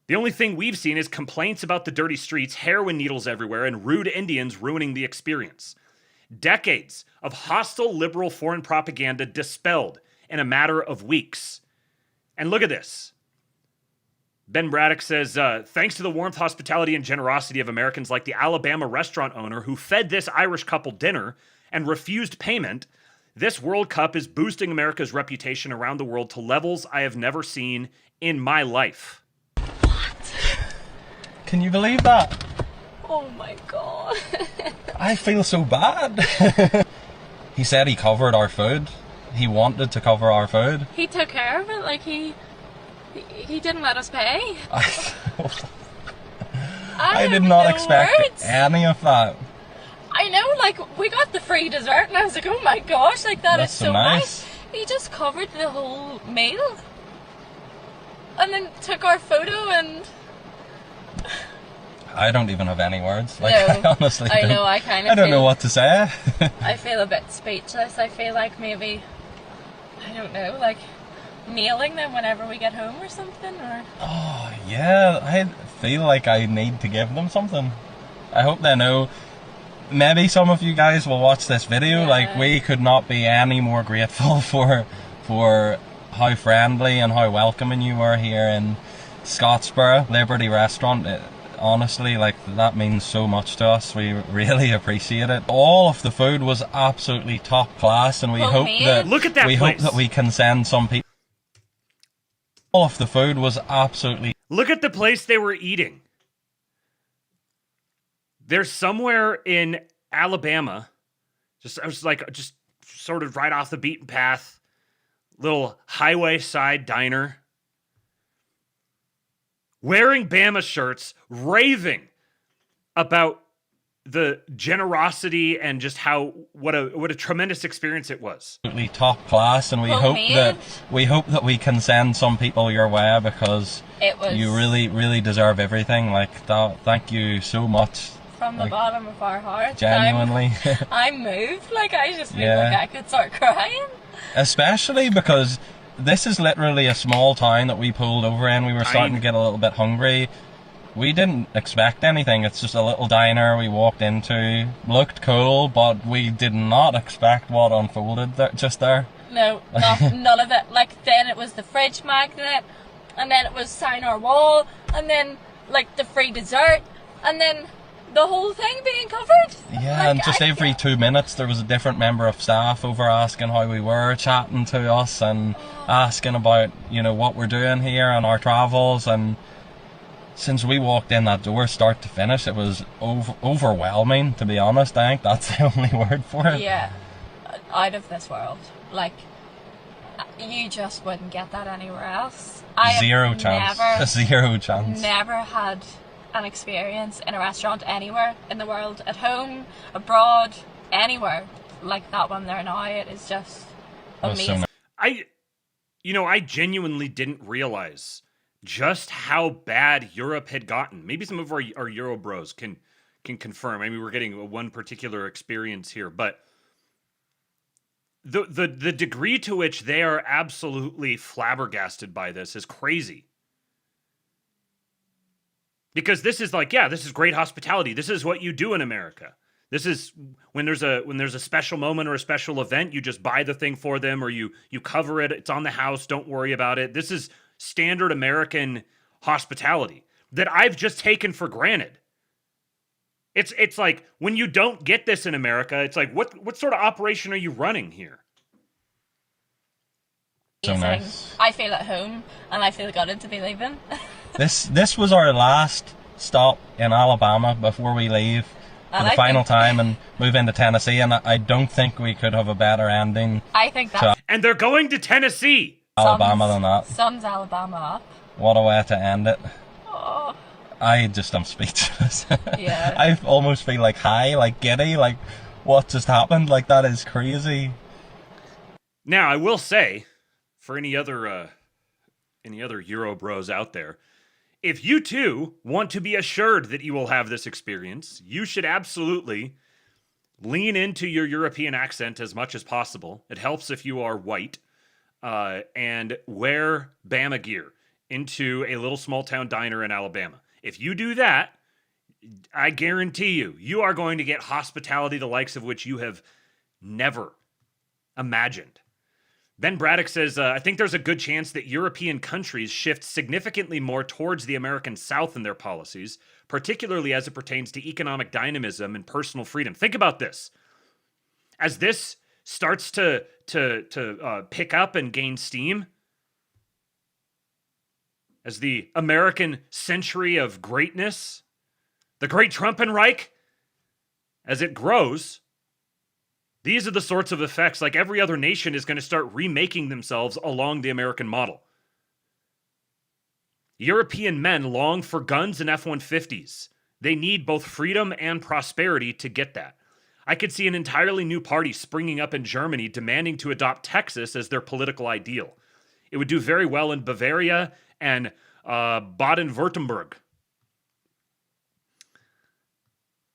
The only thing we've seen is complaints about the dirty streets, heroin needles everywhere, and rude Indians ruining the experience. Decades of hostile liberal foreign propaganda dispelled in a matter of weeks. And look at this. Ben Braddock says, thanks to the warmth, hospitality, and generosity of Americans like the Alabama restaurant owner who fed this Irish couple dinner and refused payment, this World Cup is boosting America's reputation around the world to levels I have never seen in my life. Can you believe that? Oh my god. I feel so bad. He said he covered our food. He wanted to cover our food. He took care of it, he didn't let us pay. I did not expect any of that. I know, we got the free dessert and I was like, oh my gosh, that is so nice. He just covered the whole meal. And then took our photo and... I don't even have any words. No, I honestly I don't. know, I don't know what to say. I feel a bit speechless. I feel like maybe, I don't know, mailing them whenever we get home or something, or... Oh, yeah, I feel like I need to give them something. I hope they know. Maybe some of you guys will watch this video. Yeah. We could not be any more grateful for how friendly and how welcoming you were here in Scottsboro Liberty Restaurant. Honestly, that means so much to us. We really appreciate it. All of the food was absolutely top class, and we hope that look at that place. Hope that we can send some people. All of the food was absolutely. Look at the place they were eating. They're somewhere in Alabama, just sort of right off the beaten path, little highway side diner. wearing Bama shirts, raving about the generosity and just what a tremendous experience it was. Absolutely top class, and we hope that we can send some people your way, because you really deserve everything like that. Thank you so much. From the bottom of our hearts. Genuinely. I'm moved. Like, I just feel like I could start crying. Especially because this is literally a small town that we pulled over in. We were starting to get a little bit hungry. We didn't expect anything. It's just a little diner we walked into. Looked cool, but we did not expect what unfolded just there. No, none of it. Like, then it was the fridge magnet, and then it was sign our wall, and then, like, the free dessert, and then the whole thing being covered. Yeah, like, and just every 2 minutes there was a different member of staff over asking how we were, chatting to us and asking about, you know, what we're doing here and our travels. And since we walked in that door start to finish, it was overwhelming, to be honest. I think that's the only word for it. Yeah, out of this world. Like, you just wouldn't get that anywhere else. Zero chance. Never had an experience in a restaurant anywhere in the world, at home, abroad, anywhere like that one there now. It is just amazing. I genuinely didn't realize just how bad Europe had gotten. Maybe some of our Euro bros can confirm. I mean, we're getting one particular experience here, but the degree to which they are absolutely flabbergasted by this is crazy. Because this is like, this is great hospitality. This is what you do in America. This is when there's a special moment or a special event, you just buy the thing for them, or you cover it. It's on the house. Don't worry about it. This is standard American hospitality that I've just taken for granted. It's like when you don't get this in America, it's like what sort of operation are you running here? So nice. I feel at home, and I feel gutted to be leaving. This was our last stop in Alabama before we leave for the final time and move into Tennessee, and I don't think we could have a better ending. I think that's... And they're going to Tennessee! Alabama than that. Sums Alabama up. What a way to end it. Oh. I'm speechless. Yeah. I almost feel like high, like giddy, like what just happened? Like, that is crazy. Now, I will say, for any other Euro bros out there, if you too want to be assured that you will have this experience, you should absolutely lean into your European accent as much as possible. It helps if you are white, and wear Bama gear into a little small town diner in Alabama. If you do that, I guarantee you are going to get hospitality the likes of which you have never imagined. Ben Braddock says, I think there's a good chance that European countries shift significantly more towards the American South in their policies, particularly as it pertains to economic dynamism and personal freedom. Think about this. As this starts to pick up and gain steam, as the American century of greatness, the Great Trumpenreich, as it grows, these are the sorts of effects, like every other nation is going to start remaking themselves along the American model. European men long for guns and F-150s. They need both freedom and prosperity to get that. I could see an entirely new party springing up in Germany demanding to adopt Texas as their political ideal. It would do very well in Bavaria and Baden-Württemberg.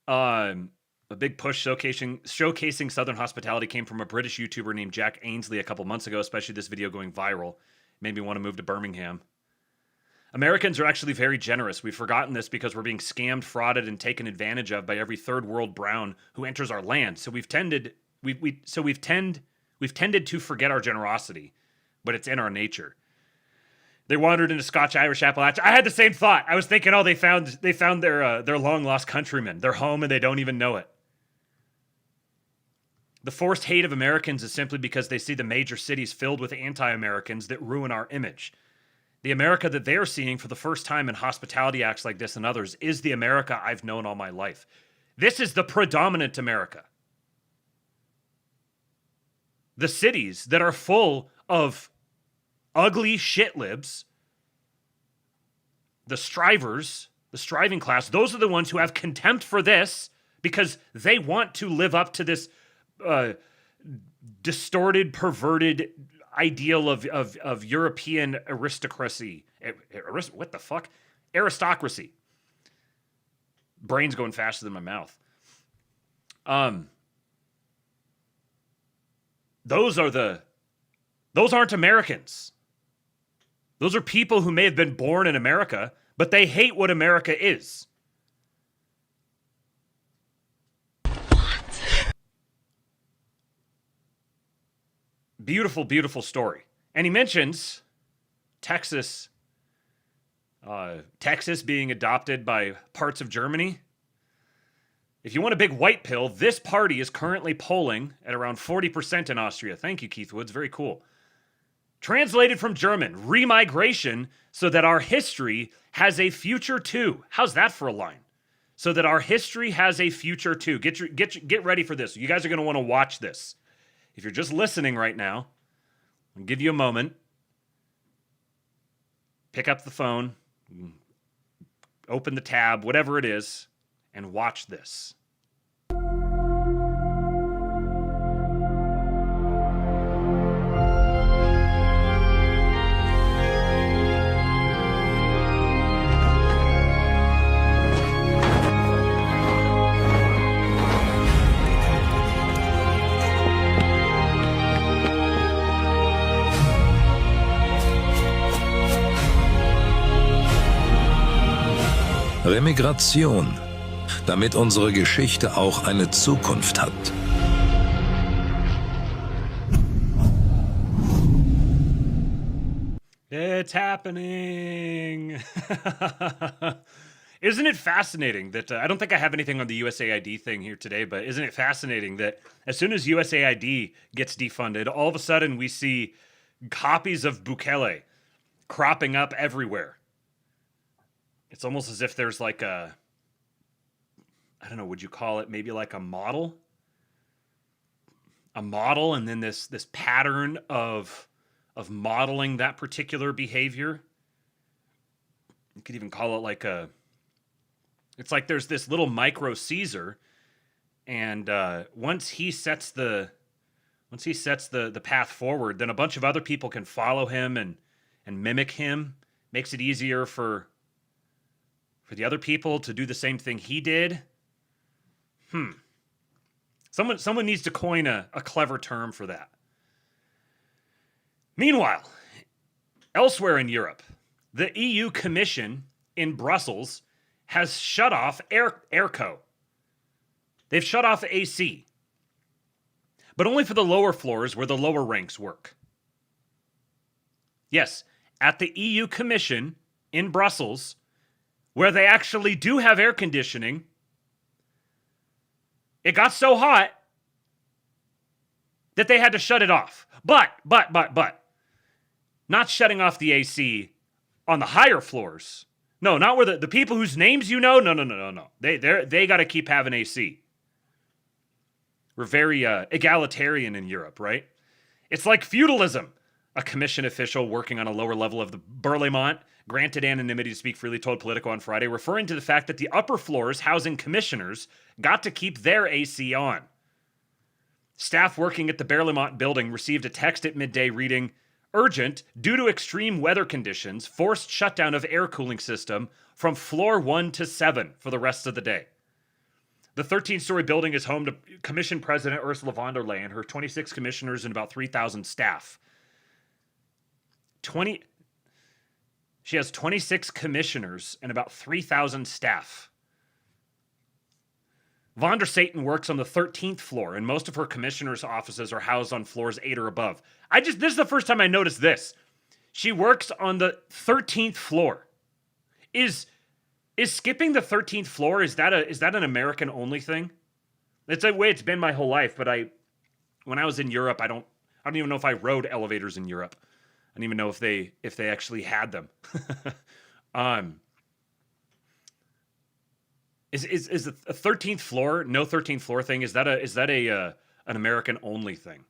A big push showcasing Southern hospitality came from a British YouTuber named Jack Ainsley a couple months ago, especially this video going viral. Made me want to move to Birmingham. Americans are actually very generous. We've forgotten this because we're being scammed, frauded, and taken advantage of by every third world brown who enters our land. So we've tended to forget our generosity, but it's in our nature. They wandered into Scotch-Irish Appalachia. I had the same thought. I was thinking, they found their long-lost countrymen, their home, and they don't even know it. The forced hate of Americans is simply because they see the major cities filled with anti-Americans that ruin our image. The America that they're seeing for the first time in hospitality acts like this and others is the America I've known all my life. This is the predominant America. The cities that are full of ugly shit libs the strivers, the striving class, those are the ones who have contempt for this because they want to live up to this distorted, perverted ideal of European aristocracy. What the fuck? Aristocracy. Brain's going faster than my mouth. Those aren't Americans. Those are people who may have been born in America, but they hate what America is. Beautiful, beautiful story. And he mentions Texas being adopted by parts of Germany. If you want a big white pill, this party is currently polling at around 40% in Austria. Thank you, Keith Woods. Very cool. Translated from German, remigration so that our history has a future too. How's that for a line? So that our history has a future too. Get ready for this. You guys are going to want to watch this. If you're just listening right now, I'll give you a moment. Pick up the phone, open the tab, whatever it is, and watch this. Remigration, damit unsere Geschichte auch eine Zukunft hat. It's happening. Isn't it fascinating that I don't think I have anything on the USAID thing here today, but isn't it fascinating that as soon as USAID gets defunded, all of a sudden we see copies of Bukele cropping up everywhere? It's almost as if there's like a, I don't know, would you call it maybe like a model? A model, and then this pattern of modeling that particular behavior. You could even call it like it's like there's this little micro Caesar, and once he sets the path forward, then a bunch of other people can follow him and mimic him. Makes it easier for the other people to do the same thing he did. Someone needs to coin a clever term for that. Meanwhile, elsewhere in Europe, the EU Commission in Brussels has shut off airco. They've shut off AC, but only for the lower floors where the lower ranks work. Yes, at the EU Commission in Brussels, where they actually do have air conditioning, it got so hot that they had to shut it off. But, not shutting off the AC on the higher floors. No, not where the people whose names you know. No. They got to keep having AC. We're very egalitarian in Europe, right? It's like feudalism. A commission official working on a lower level of the Berlaymont granted anonymity to speak freely told Politico on Friday, referring to the fact that the upper floors housing commissioners got to keep their AC on. Staff working at the Berlaymont building received a text at midday reading, "Urgent, due to extreme weather conditions, forced shutdown of air cooling system from floor 1 to 7 for the rest of the day." The 13-story building is home to Commission President Ursula von der Leyen, her 26 commissioners, and about 3,000 staff. She has 26 commissioners and about 3,000 staff. Von der Satan works on the 13th floor, and most of her commissioners' offices are housed on floors 8 or above. This is the first time I noticed this. She works on the 13th floor. Is skipping the 13th floor, is that an American only thing? It's a way it's been my whole life, but when I was in Europe, I don't even know if I rode elevators in Europe. I don't even know if they actually had them. Is a 13th floor, no 13th floor thing? Is that an American only thing?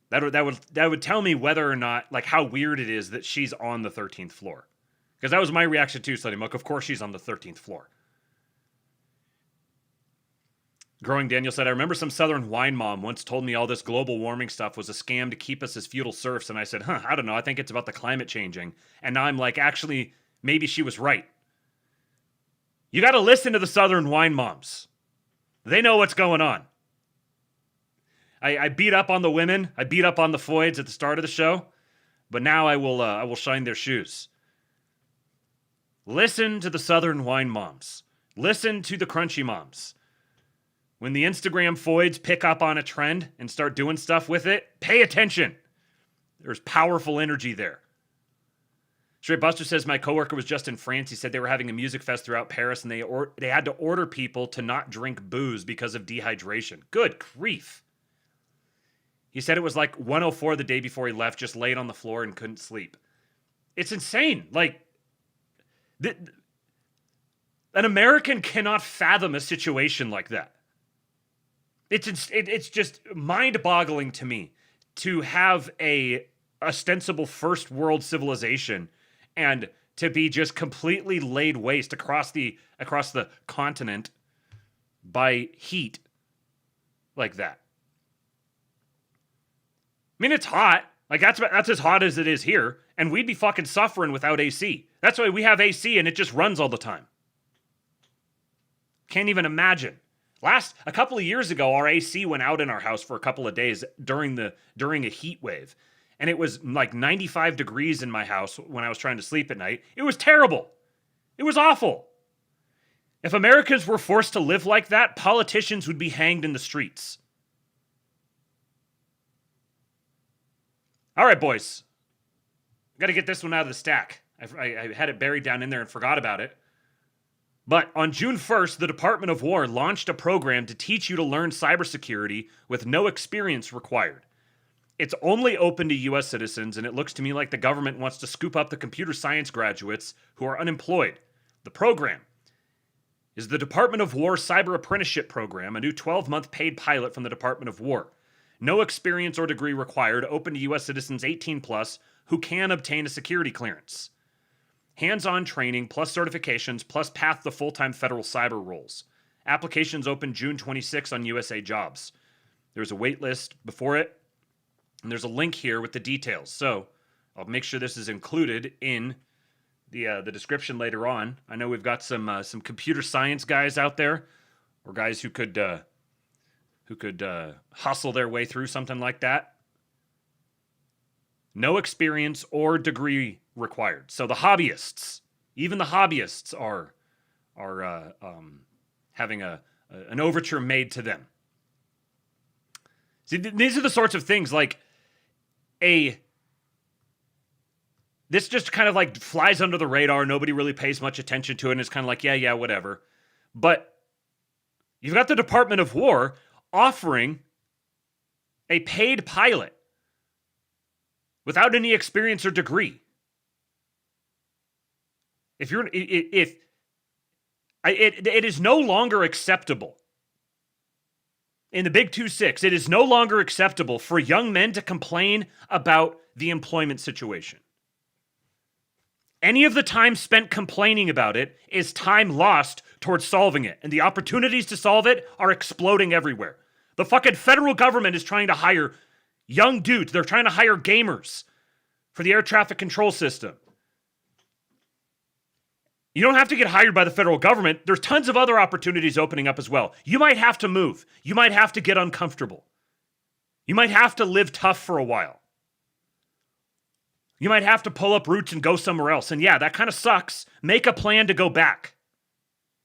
That would tell me whether or not, like, how weird it is that she's on the 13th floor. Because that was my reaction too, Sunny Mook. Of course she's on the 13th floor. Growing Daniel said, I remember some southern wine mom once told me all this global warming stuff was a scam to keep us as feudal serfs. And I said, I don't know. I think it's about the climate changing. And now I'm like, actually, maybe she was right. You got to listen to the southern wine moms. They know what's going on. I beat up on the women. I beat up on the Foyds at the start of the show. But now I will shine their shoes. Listen to the southern wine moms. Listen to the crunchy moms. When the Instagram Foyds pick up on a trend and start doing stuff with it, pay attention. There's powerful energy there. Straight Buster says, my coworker was just in France. He said they were having a music fest throughout Paris and they had to order people to not drink booze because of dehydration. Good grief. He said it was like 1:04 the day before he left, just laid on the floor and couldn't sleep. It's insane. Like, an American cannot fathom a situation like that. It's just mind-boggling to me to have a ostensible first world civilization and to be just completely laid waste across the continent by heat like that. I mean, it's hot. Like, that's as hot as it is here, and we'd be fucking suffering without AC. That's why we have AC and it just runs all the time. Can't even imagine. A couple of years ago, our AC went out in our house for a couple of days during a heat wave. And it was like 95 degrees in my house when I was trying to sleep at night. It was terrible. It was awful. If Americans were forced to live like that, politicians would be hanged in the streets. All right, boys. Got to get this one out of the stack. I had it buried down in there and forgot about it. But on June 1st, the Department of War launched a program to teach you to learn cybersecurity with no experience required. It's only open to U.S. citizens, and it looks to me like the government wants to scoop up the computer science graduates who are unemployed. The program is the Department of War Cyber Apprenticeship Program, a new 12-month paid pilot from the Department of War. No experience or degree required, open to U.S. citizens 18+ who can obtain a security clearance. Hands-on training, plus certifications, plus path to full-time federal cyber roles. Applications open June 26 on USA Jobs. There's a wait list before it, and there's a link here with the details. So I'll make sure this is included in the description later on. I know we've got some computer science guys out there, or guys who could hustle their way through something like that. No experience or degree required. So the hobbyists, even the hobbyists are having an overture made to them. See, these are the sorts of things like this just kind of like flies under the radar. Nobody really pays much attention to it. And it's kind of like, yeah, whatever. But you've got the Department of War offering a paid pilot without any experience or degree. It is no longer acceptable. In the Big 2-6, it is no longer acceptable for young men to complain about the employment situation. Any of the time spent complaining about it is time lost towards solving it. And the opportunities to solve it are exploding everywhere. The fucking federal government is trying to hire young dudes. They're trying to hire gamers for the air traffic control system. You don't have to get hired by the federal government. There's tons of other opportunities opening up as well. You might have to move. You might have to get uncomfortable. You might have to live tough for a while. You might have to pull up roots and go somewhere else. And yeah, that kind of sucks. Make a plan to go back.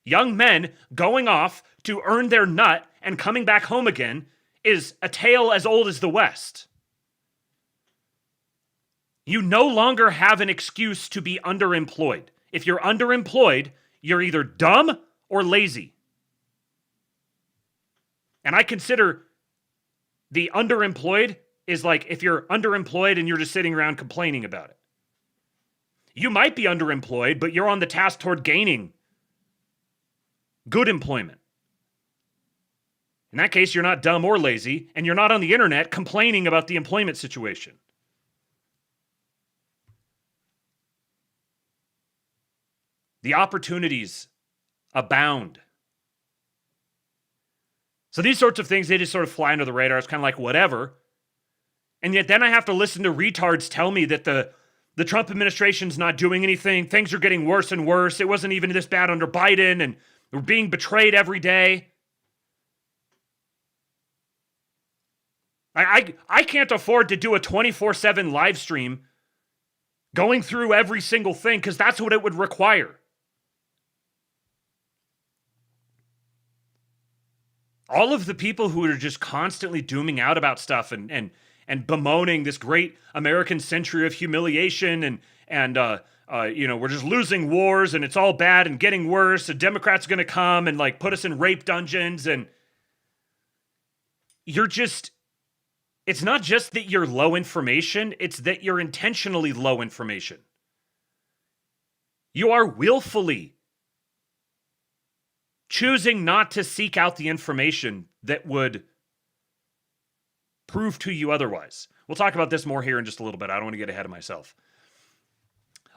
Young men going off to earn their nut and coming back home again is a tale as old as the West. You no longer have an excuse to be underemployed. If you're underemployed, you're either dumb or lazy. And I consider the underemployed is like if you're underemployed and you're just sitting around complaining about it. You might be underemployed, but you're on the task toward gaining good employment. In that case, you're not dumb or lazy, and you're not on the internet complaining about the employment situation. The opportunities abound. So these sorts of things, they just sort of fly under the radar. It's kind of like whatever. And yet then I have to listen to retards tell me that the Trump administration's not doing anything. Things are getting worse and worse. It wasn't even this bad under Biden, and we're being betrayed every day. I can't afford to do a 24/7 live stream going through every single thing because that's what it would require. All of the people who are just constantly dooming out about stuff and bemoaning this great American century of humiliation and we're just losing wars and it's all bad and getting worse and Democrats are going to come and like put us in rape dungeons and it's not just that you're low information, it's that you're intentionally low information. You are willfully choosing not to seek out the information that would prove to you otherwise. We'll talk about this more here in just a little bit. I don't want to get ahead of myself.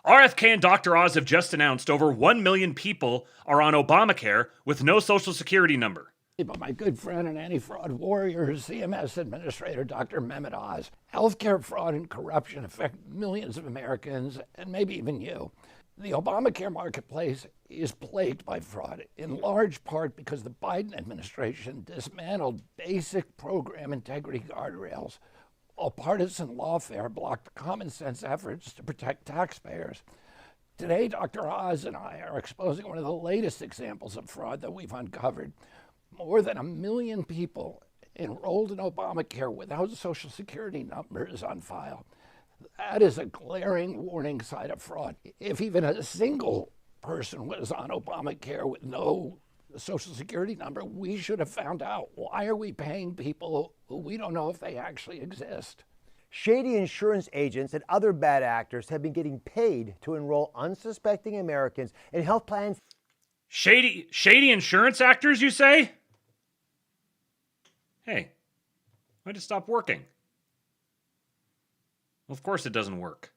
RFK and Dr. Oz have just announced over 1 million people are on Obamacare with no social security number. But my good friend and anti-fraud warrior, CMS Administrator Dr. Mehmet Oz. Healthcare fraud and corruption affect millions of Americans, and maybe even you. The Obamacare marketplace is plagued by fraud, in large part because the Biden administration dismantled basic program integrity guardrails, while partisan lawfare blocked common-sense efforts to protect taxpayers. Today, Dr. Oz and I are exposing one of the latest examples of fraud that we've uncovered. More than 1 million people enrolled in Obamacare without Social Security numbers on file. That is a glaring warning sign of fraud. If even a single person was on Obamacare with no Social Security number, we should have found out. Why are we paying people who we don't know if they actually exist? Shady insurance agents and other bad actors have been getting paid to enroll unsuspecting Americans in health plans. Shady insurance actors, you say? Hey, why did it stop working? Well, of course it doesn't work.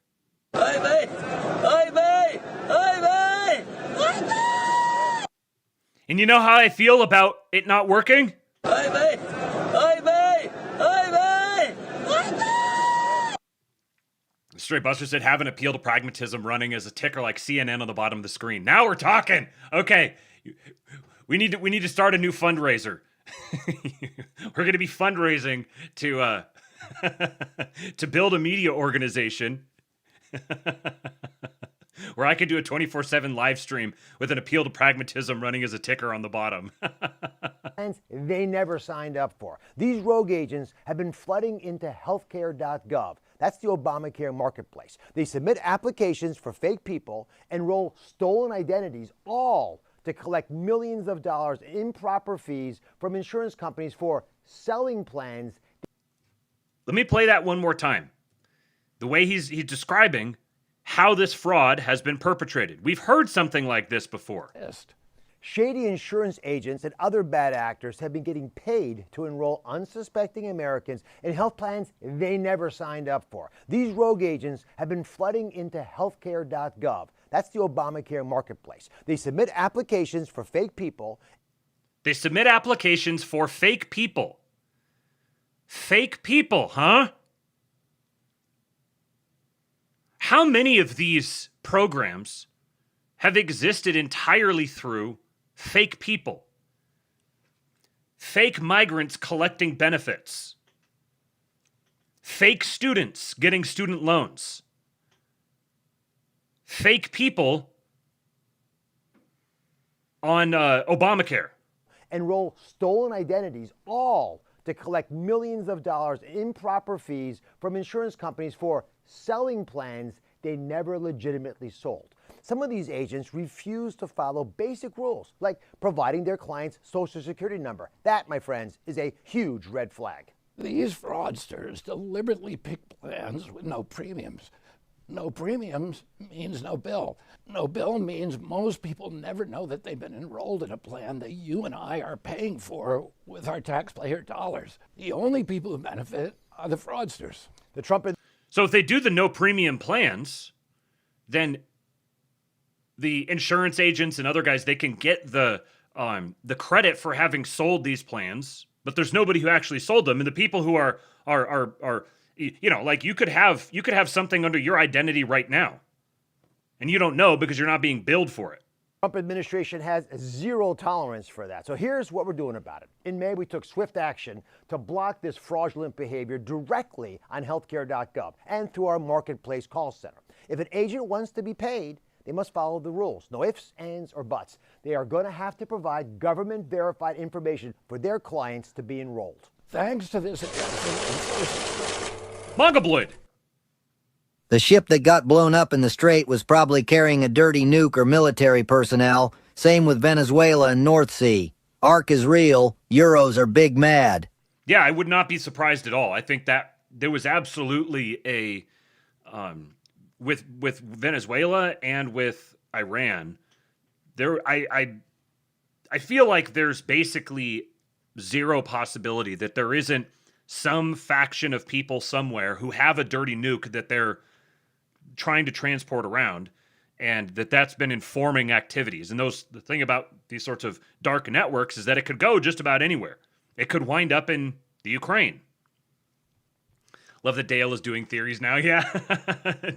And you know how I feel about it not working? Straight Buster said, have an appeal to pragmatism running as a ticker like CNN on the bottom of the screen. Now we're talking. Okay, we need to start a new fundraiser. We're going to be fundraising to to build a media organization where I can do a 24/7 live stream with an appeal to pragmatism running as a ticker on the bottom. They never signed up for. These rogue agents have been flooding into healthcare.gov. That's the Obamacare marketplace. They submit applications for fake people, enroll stolen identities, all to collect millions of dollars in improper fees from insurance companies for selling plans. Let me play that one more time. The way he's describing how this fraud has been perpetrated. We've heard something like this before. Shady insurance agents and other bad actors have been getting paid to enroll unsuspecting Americans in health plans they never signed up for. These rogue agents have been flooding into healthcare.gov. That's the Obamacare marketplace. They submit applications for fake people. They submit applications for fake people. Fake people, huh? How many of these programs have existed entirely through fake people? Fake migrants collecting benefits. Fake students getting student loans. Fake people on Obamacare. Enroll stolen identities, all to collect millions of dollars in improper fees from insurance companies for selling plans they never legitimately sold. Some of these agents refuse to follow basic rules, like providing their client's Social Security number. That, my friends, is a huge red flag. These fraudsters deliberately pick plans with no premiums. No premiums means no bill. No bill means most people never know that they've been enrolled in a plan that you and I are paying for with our taxpayer dollars. The only people who benefit are the fraudsters. The Trump. So if they do the no premium plans, then the insurance agents and other guys, they can get the credit for having sold these plans, but there's nobody who actually sold them. And the people who are like you could have something under your identity right now, and you don't know because you're not being billed for it. Trump administration has zero tolerance for that. So here's what we're doing about it. In May, we took swift action to block this fraudulent behavior directly on healthcare.gov and through our marketplace call center. If an agent wants to be paid, they must follow the rules. No ifs, ands, or buts. They are going to have to provide government-verified information for their clients to be enrolled. Thanks to this adjustment, Mongoloid. The ship that got blown up in the Strait was probably carrying a dirty nuke or military personnel. Same with Venezuela and North Sea. ARC is real. Euros are big mad. Yeah, I would not be surprised at all. I think that there was absolutely a with Venezuela and with Iran. I feel like there's basically zero possibility that there isn't some faction of people somewhere who have a dirty nuke that they're trying to transport around, and that's been informing activities. And the thing about these sorts of dark networks is that it could go just about anywhere. It could wind up in the Ukraine. Love that Dale is doing theories now. Yeah.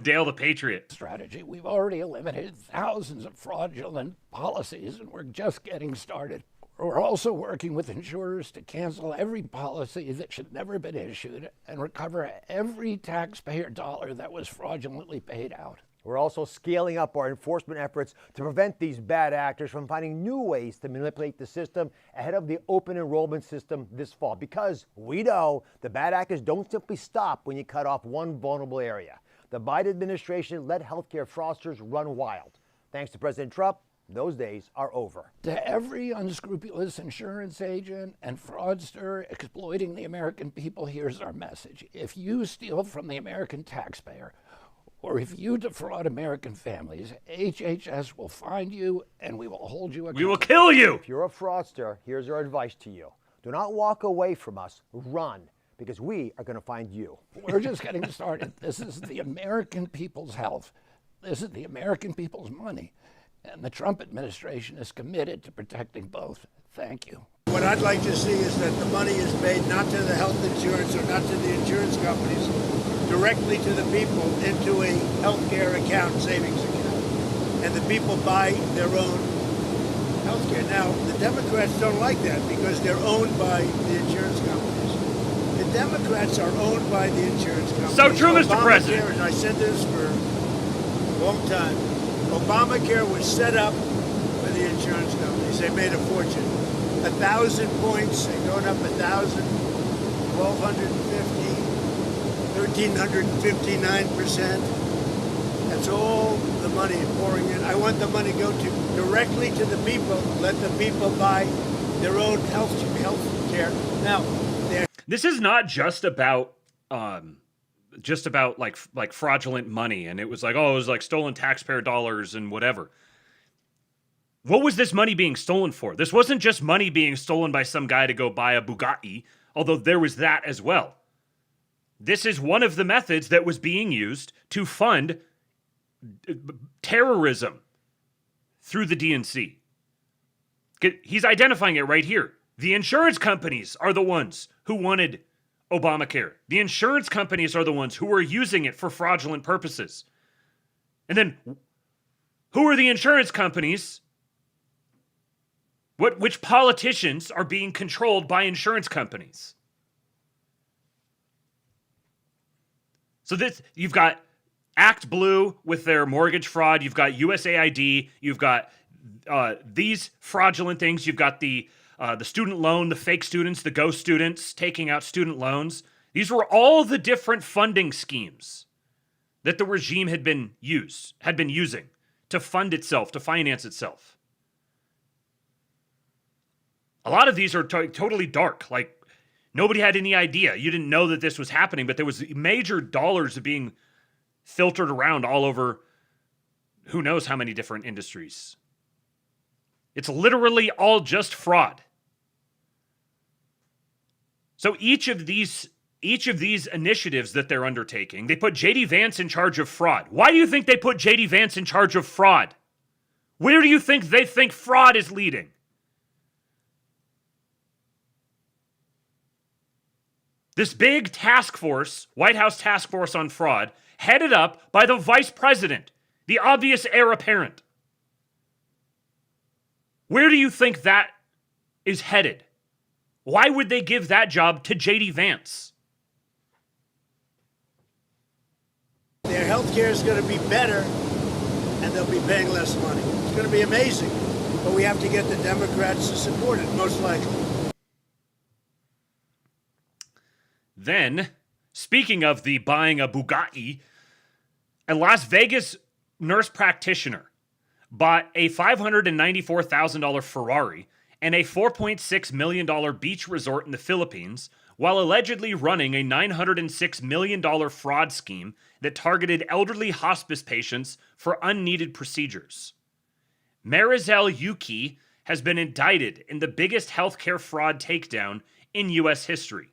Dale the Patriot. Strategy. We've already eliminated thousands of fraudulent policies, and we're just getting started. We're also working with insurers to cancel every policy that should never have been issued and recover every taxpayer dollar that was fraudulently paid out. We're also scaling up our enforcement efforts to prevent these bad actors from finding new ways to manipulate the system ahead of the open enrollment system this fall. Because we know the bad actors don't simply stop when you cut off one vulnerable area. The Biden administration let healthcare fraudsters run wild. Thanks to President Trump, those days are over. To every unscrupulous insurance agent and fraudster exploiting the American people, here's our message. If you steal from the American taxpayer, or if you defraud American families, HHS will find you and we will hold you accountable. We will kill you! If you're a fraudster, here's our advice to you. Do not walk away from us. Run, because we are going to find you. We're just getting started. This is the American people's health. This is the American people's money. And the Trump administration is committed to protecting both. Thank you. What I'd like to see is that the money is paid not to the health insurance or not to the insurance companies, directly to the people into a healthcare account, savings account. And the people buy their own healthcare. Now, the Democrats don't like that because they're owned by the insurance companies. The Democrats are owned by the insurance companies. So true, Mr. President. And I said this for a long time. Obamacare was set up by the insurance companies. They made a fortune. 1,000 points, they're going up 1,000, 1,250, 1,359%. That's all the money pouring in. I want the money to go directly to the people. Let the people buy their own health care. Now, this is not just about like fraudulent money, and it was like stolen taxpayer dollars and whatever. What was this money being stolen for? This wasn't just money being stolen by some guy to go buy a Bugatti, although there was that as well. This is one of the methods that was being used to fund terrorism through the DNC. He's identifying it right here. The insurance companies are the ones who wanted Obamacare. The insurance companies are the ones who are using it for fraudulent purposes. And then, who are the insurance companies? Which politicians are being controlled by insurance companies? So you've got Act Blue with their mortgage fraud. You've got USAID. You've got these fraudulent things. You've got the student loan, the fake students, the ghost students taking out student loans. These were all the different funding schemes that the regime had been using to fund itself, to finance itself. A lot of these are totally dark. Like, nobody had any idea. You didn't know that this was happening, but there was major dollars being filtered around all over who knows how many different industries. It's literally all just fraud. So each of these initiatives that they're undertaking, they put JD Vance in charge of fraud. Why do you think they put JD Vance in charge of fraud? Where do you think they think fraud is leading? This big task force, White House task force on fraud, headed up by the vice president, the obvious heir apparent. Where do you think that is headed? Why would they give that job to JD Vance? Their health care is going to be better, and they'll be paying less money. It's going to be amazing, but we have to get the Democrats to support it, most likely. Then, speaking of the buying a Bugatti, a Las Vegas nurse practitioner bought a $594,000 Ferrari and a $4.6 million beach resort in the Philippines while allegedly running a $906 million fraud scheme that targeted elderly hospice patients for unneeded procedures. Marizel Yuki has been indicted in the biggest healthcare fraud takedown in U.S. history.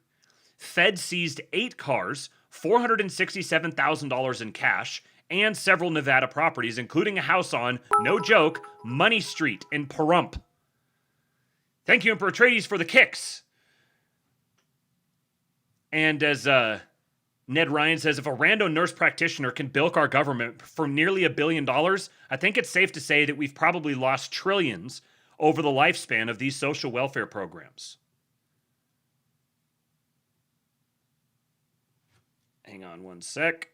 Fed seized 8 cars, $467,000 in cash, and several Nevada properties, including a house on, no joke, Money Street in Pahrump. Thank you, Emperor Atreides, for the kicks. And as Ned Ryan says, if a rando nurse practitioner can bilk our government for nearly $1 billion, I think it's safe to say that we've probably lost trillions over the lifespan of these social welfare programs. Hang on one sec.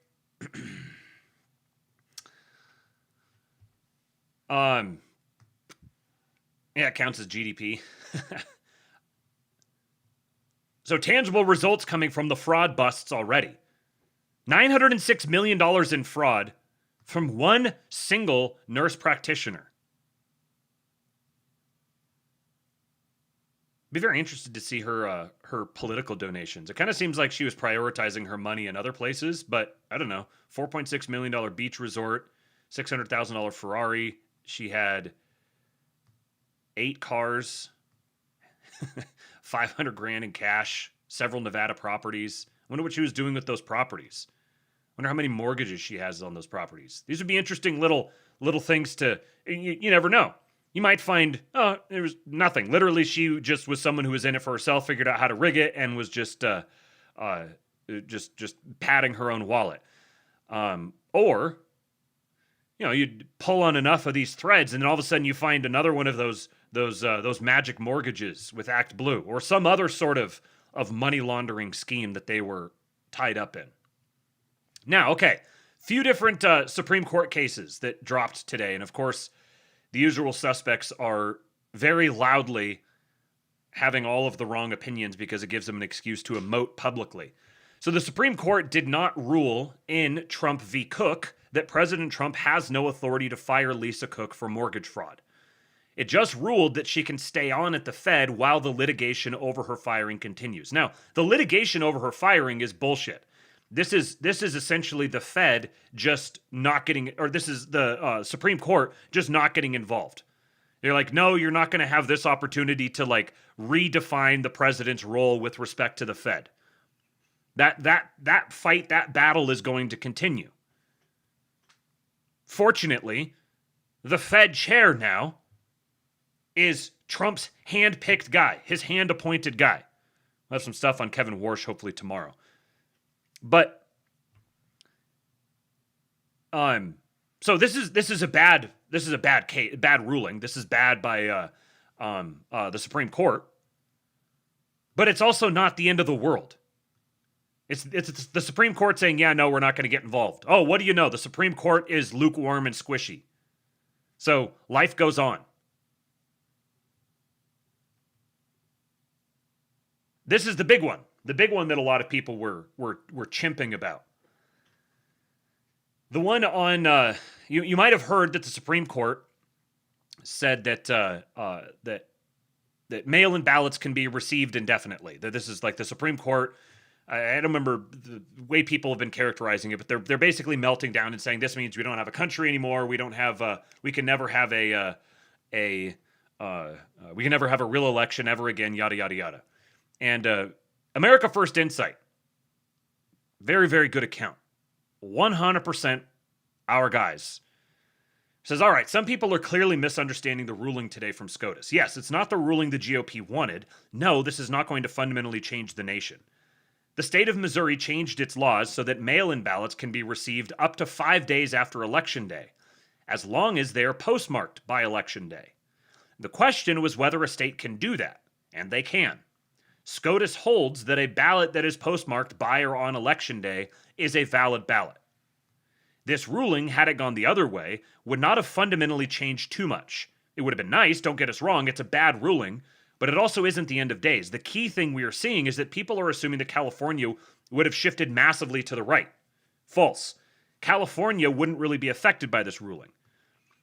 Yeah, it counts as GDP. So tangible results coming from the fraud busts already. $906 million in fraud from one single nurse practitioner. Be very interested to see her political donations. It kind of seems like she was prioritizing her money in other places, but I don't know. $4.6 million beach resort, $600,000 Ferrari. She had 8 cars, $500,000 in cash, several Nevada properties. I wonder what she was doing with those properties. I wonder how many mortgages she has on those properties. These would be interesting little things to, you never know. You might find, oh, there was nothing. Literally, she just was someone who was in it for herself, figured out how to rig it, and was just padding her own wallet. Or, you'd pull on enough of these threads, and then all of a sudden you find another one of those magic mortgages with Act Blue, or some other sort of money laundering scheme that they were tied up in. Now, okay, few different Supreme Court cases that dropped today, and of course, the usual suspects are very loudly having all of the wrong opinions because it gives them an excuse to emote publicly. So the Supreme Court did not rule in Trump v. Cook that President Trump has no authority to fire Lisa Cook for mortgage fraud. It just ruled that she can stay on at the Fed while the litigation over her firing continues. Now, the litigation over her firing is bullshit. This is essentially the Fed just not getting, or this is the Supreme Court just not getting involved. They're like, no, you're not going to have this opportunity to redefine the president's role with respect to the Fed. That fight, that battle is going to continue. Fortunately, the Fed chair now is Trump's hand-picked guy, his hand-appointed guy. We'll have some stuff on Kevin Warsh hopefully tomorrow. But so this is a bad case, bad ruling. This is bad by the Supreme Court. But it's also not the end of the world. It's the Supreme Court saying, yeah, no, we're not going to get involved. Oh, what do you know? The Supreme Court is lukewarm and squishy. So life goes on. This is the big one. The big one that a lot of people were chimping about. The one on you might have heard that the Supreme Court said that that mail-in ballots can be received indefinitely. That this is like the Supreme Court I don't remember the way people have been characterizing it, but they're basically melting down and saying this means we don't have a country anymore. We don't have we can never have we can never have a real election ever again. Yada yada yada. And America First Insight, very very good account, 100% our guys. Says, all right, some people are clearly misunderstanding the ruling today from SCOTUS. Yes, it's not the ruling the GOP wanted. No, this is not going to fundamentally change the nation. The state of Missouri changed its laws so that mail-in ballots can be received up to 5 days after Election Day, as long as they are postmarked by Election Day. The question was whether a state can do that, and they can. SCOTUS holds that a ballot that is postmarked by or on Election Day is a valid ballot. This ruling, had it gone the other way, would not have fundamentally changed too much. It would have been nice, don't get us wrong, it's a bad ruling, but it also isn't the end of days. The key thing we are seeing is that people are assuming that California would have shifted massively to the right. False. California wouldn't really be affected by this ruling.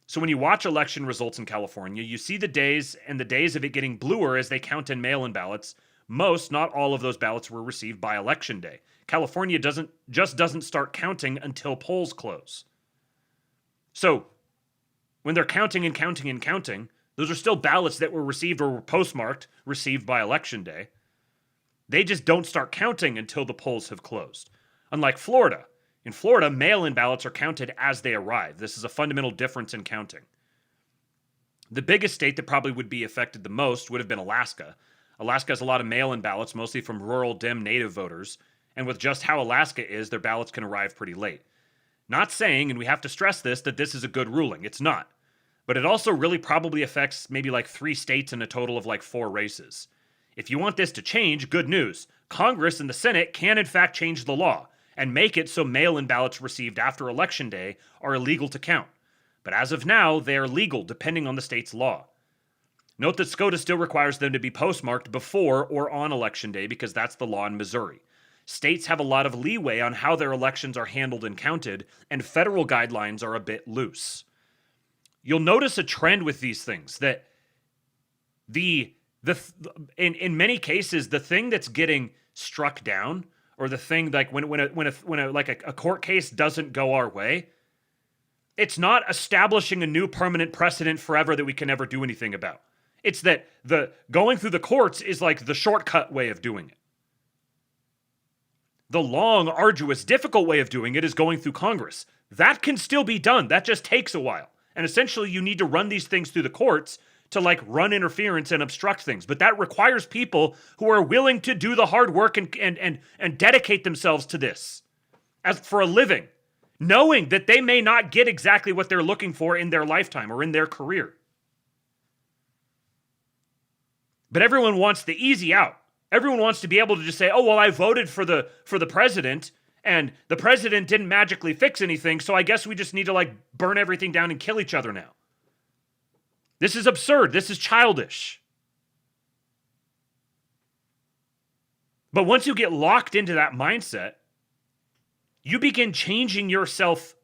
So when you watch election results in California, you see the days and the days of it getting bluer as they count in mail-in ballots. Most, not all of those ballots were received by Election Day. California doesn't start counting until polls close. So, when they're counting and counting and counting, those are still ballots that were received or were postmarked, received by Election Day. They just don't start counting until the polls have closed. Unlike Florida. In Florida, mail-in ballots are counted as they arrive. This is a fundamental difference in counting. The biggest state that probably would be affected the most would have been Alaska. Alaska has a lot of mail-in ballots, mostly from rural Dem native voters. And with just how Alaska is, their ballots can arrive pretty late. Not saying, and we have to stress this, that this is a good ruling. It's not. But it also really probably affects maybe like 3 states in a total of like 4 races. If you want this to change, good news. Congress and the Senate can in fact change the law and make it so mail-in ballots received after Election Day are illegal to count. But as of now, they are legal depending on the state's law. Note that SCOTUS still requires them to be postmarked before or on Election Day because that's the law in Missouri. States have a lot of leeway on how their elections are handled and counted, and federal guidelines are a bit loose. You'll notice a trend with these things that in many cases the thing that's getting struck down, or the thing like when a court case doesn't go our way, it's not establishing a new permanent precedent forever that we can never do anything about. It's that the going through the courts is like the shortcut way of doing it. The long, arduous, difficult way of doing it is going through Congress. That can still be done. That just takes a while. And essentially, you need to run these things through the courts to like run interference and obstruct things. But that requires people who are willing to do the hard work and dedicate themselves to this as for a living, knowing that they may not get exactly what they're looking for in their lifetime or in their career. But everyone wants the easy out. Everyone wants to be able to just say, oh, well, I voted for the president, and the president didn't magically fix anything, so I guess we just need to, like, burn everything down and kill each other now. This is absurd. This is childish. But once you get locked into that mindset, you begin changing yourself.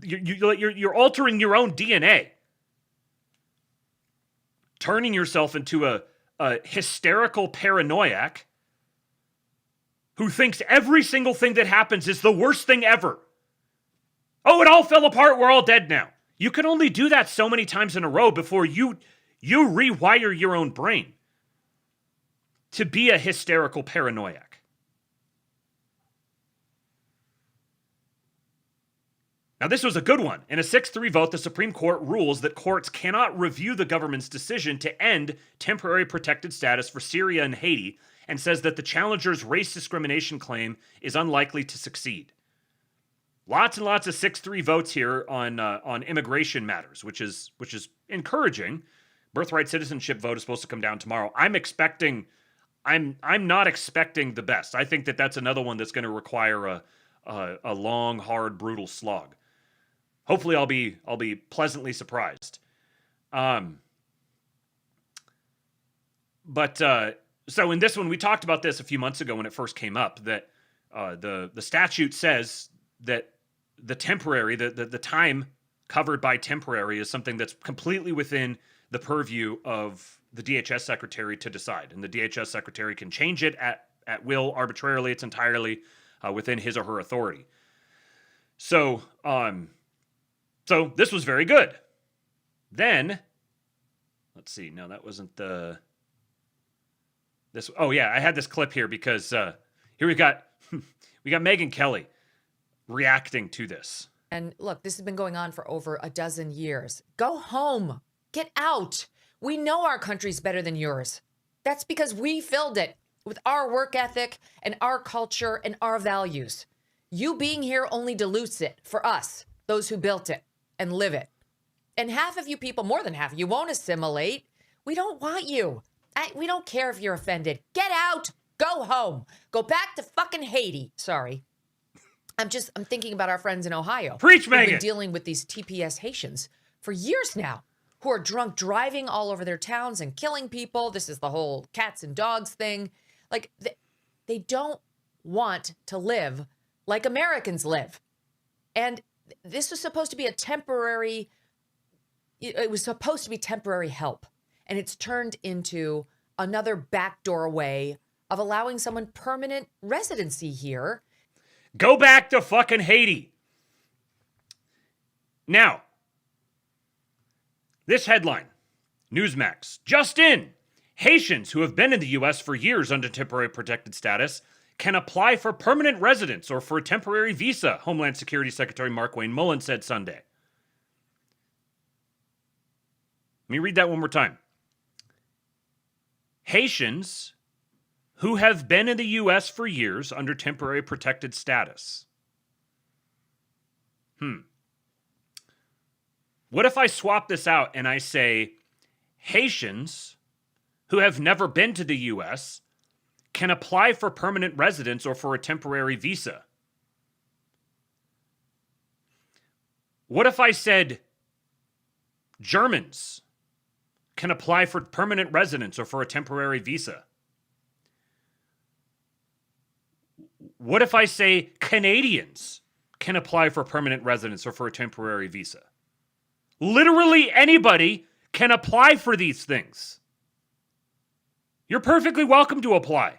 You're altering your own DNA. Turning yourself into a hysterical paranoiac who thinks every single thing that happens is the worst thing ever. Oh, it all fell apart. We're all dead now. You can only do that so many times in a row before you rewire your own brain to be a hysterical paranoiac. Now, this was a good one. In a 6-3 vote, the Supreme Court rules that courts cannot review the government's decision to end temporary protected status for Syria and Haiti, and says that the challenger's race discrimination claim is unlikely to succeed. Lots and lots of 6-3 votes here on immigration matters, which is encouraging. Birthright citizenship vote is supposed to come down tomorrow. I'm not expecting the best. I think that that's another one that's going to require a long, hard, brutal slog. Hopefully, I'll be pleasantly surprised. So in this one, we talked about this a few months ago when it first came up, that the statute says that the temporary, the time covered by temporary is something that's completely within the purview of the DHS secretary to decide. And the DHS secretary can change it at will, arbitrarily. It's entirely within his or her authority. So this was very good. Then, let's see. No, that wasn't the... Oh yeah, I had this clip here because here we got Megyn Kelly reacting to this. And look, this has been going on for over a dozen years. Go home. Get out. We know our country's better than yours. That's because we filled it with our work ethic and our culture and our values. You being here only dilutes it for us, those who built it and live it. And half of you people, more than half of you, won't assimilate. We don't want you. We don't care if you're offended. Get out. Go home. Go back to fucking Haiti. Sorry. I'm thinking about our friends in Ohio. Preach, Megyn. Who've been Megyn. dealing with these TPS Haitians for years now, who are drunk driving all over their towns and killing people. This is the whole cats and dogs thing. Like, they don't want to live like Americans live. And this was supposed to be it was supposed to be temporary help. And it's turned into another backdoor way of allowing someone permanent residency here. Go back to fucking Haiti. Now, this headline, Newsmax, just in. Haitians who have been in the U.S. for years under temporary protected status can apply for permanent residence or for a temporary visa, Homeland Security Secretary Mark Wayne Mullen said Sunday. Let me read that one more time. Haitians who have been in the U.S. for years under temporary protected status. What if I swap this out and I say Haitians who have never been to the U.S. can apply for permanent residence or for a temporary visa? What if I said Germans can apply for permanent residence or for a temporary visa? What if I say Canadians can apply for permanent residence or for a temporary visa? Literally anybody can apply for these things. You're perfectly welcome to apply.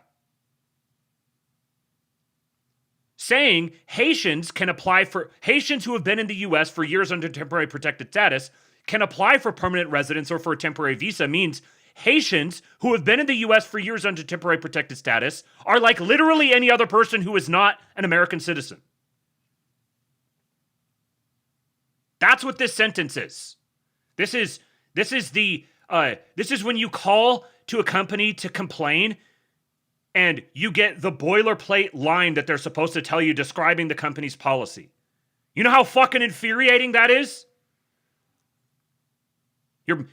Saying Haitians who have been in the U.S. for years under temporary protected status can apply for permanent residence or for a temporary visa means Haitians who have been in the U.S. for years under temporary protected status are like literally any other person who is not an American citizen. That's what this sentence is. This is when you call to a company to complain and you get the boilerplate line that they're supposed to tell you describing the company's policy. You know how fucking infuriating that is?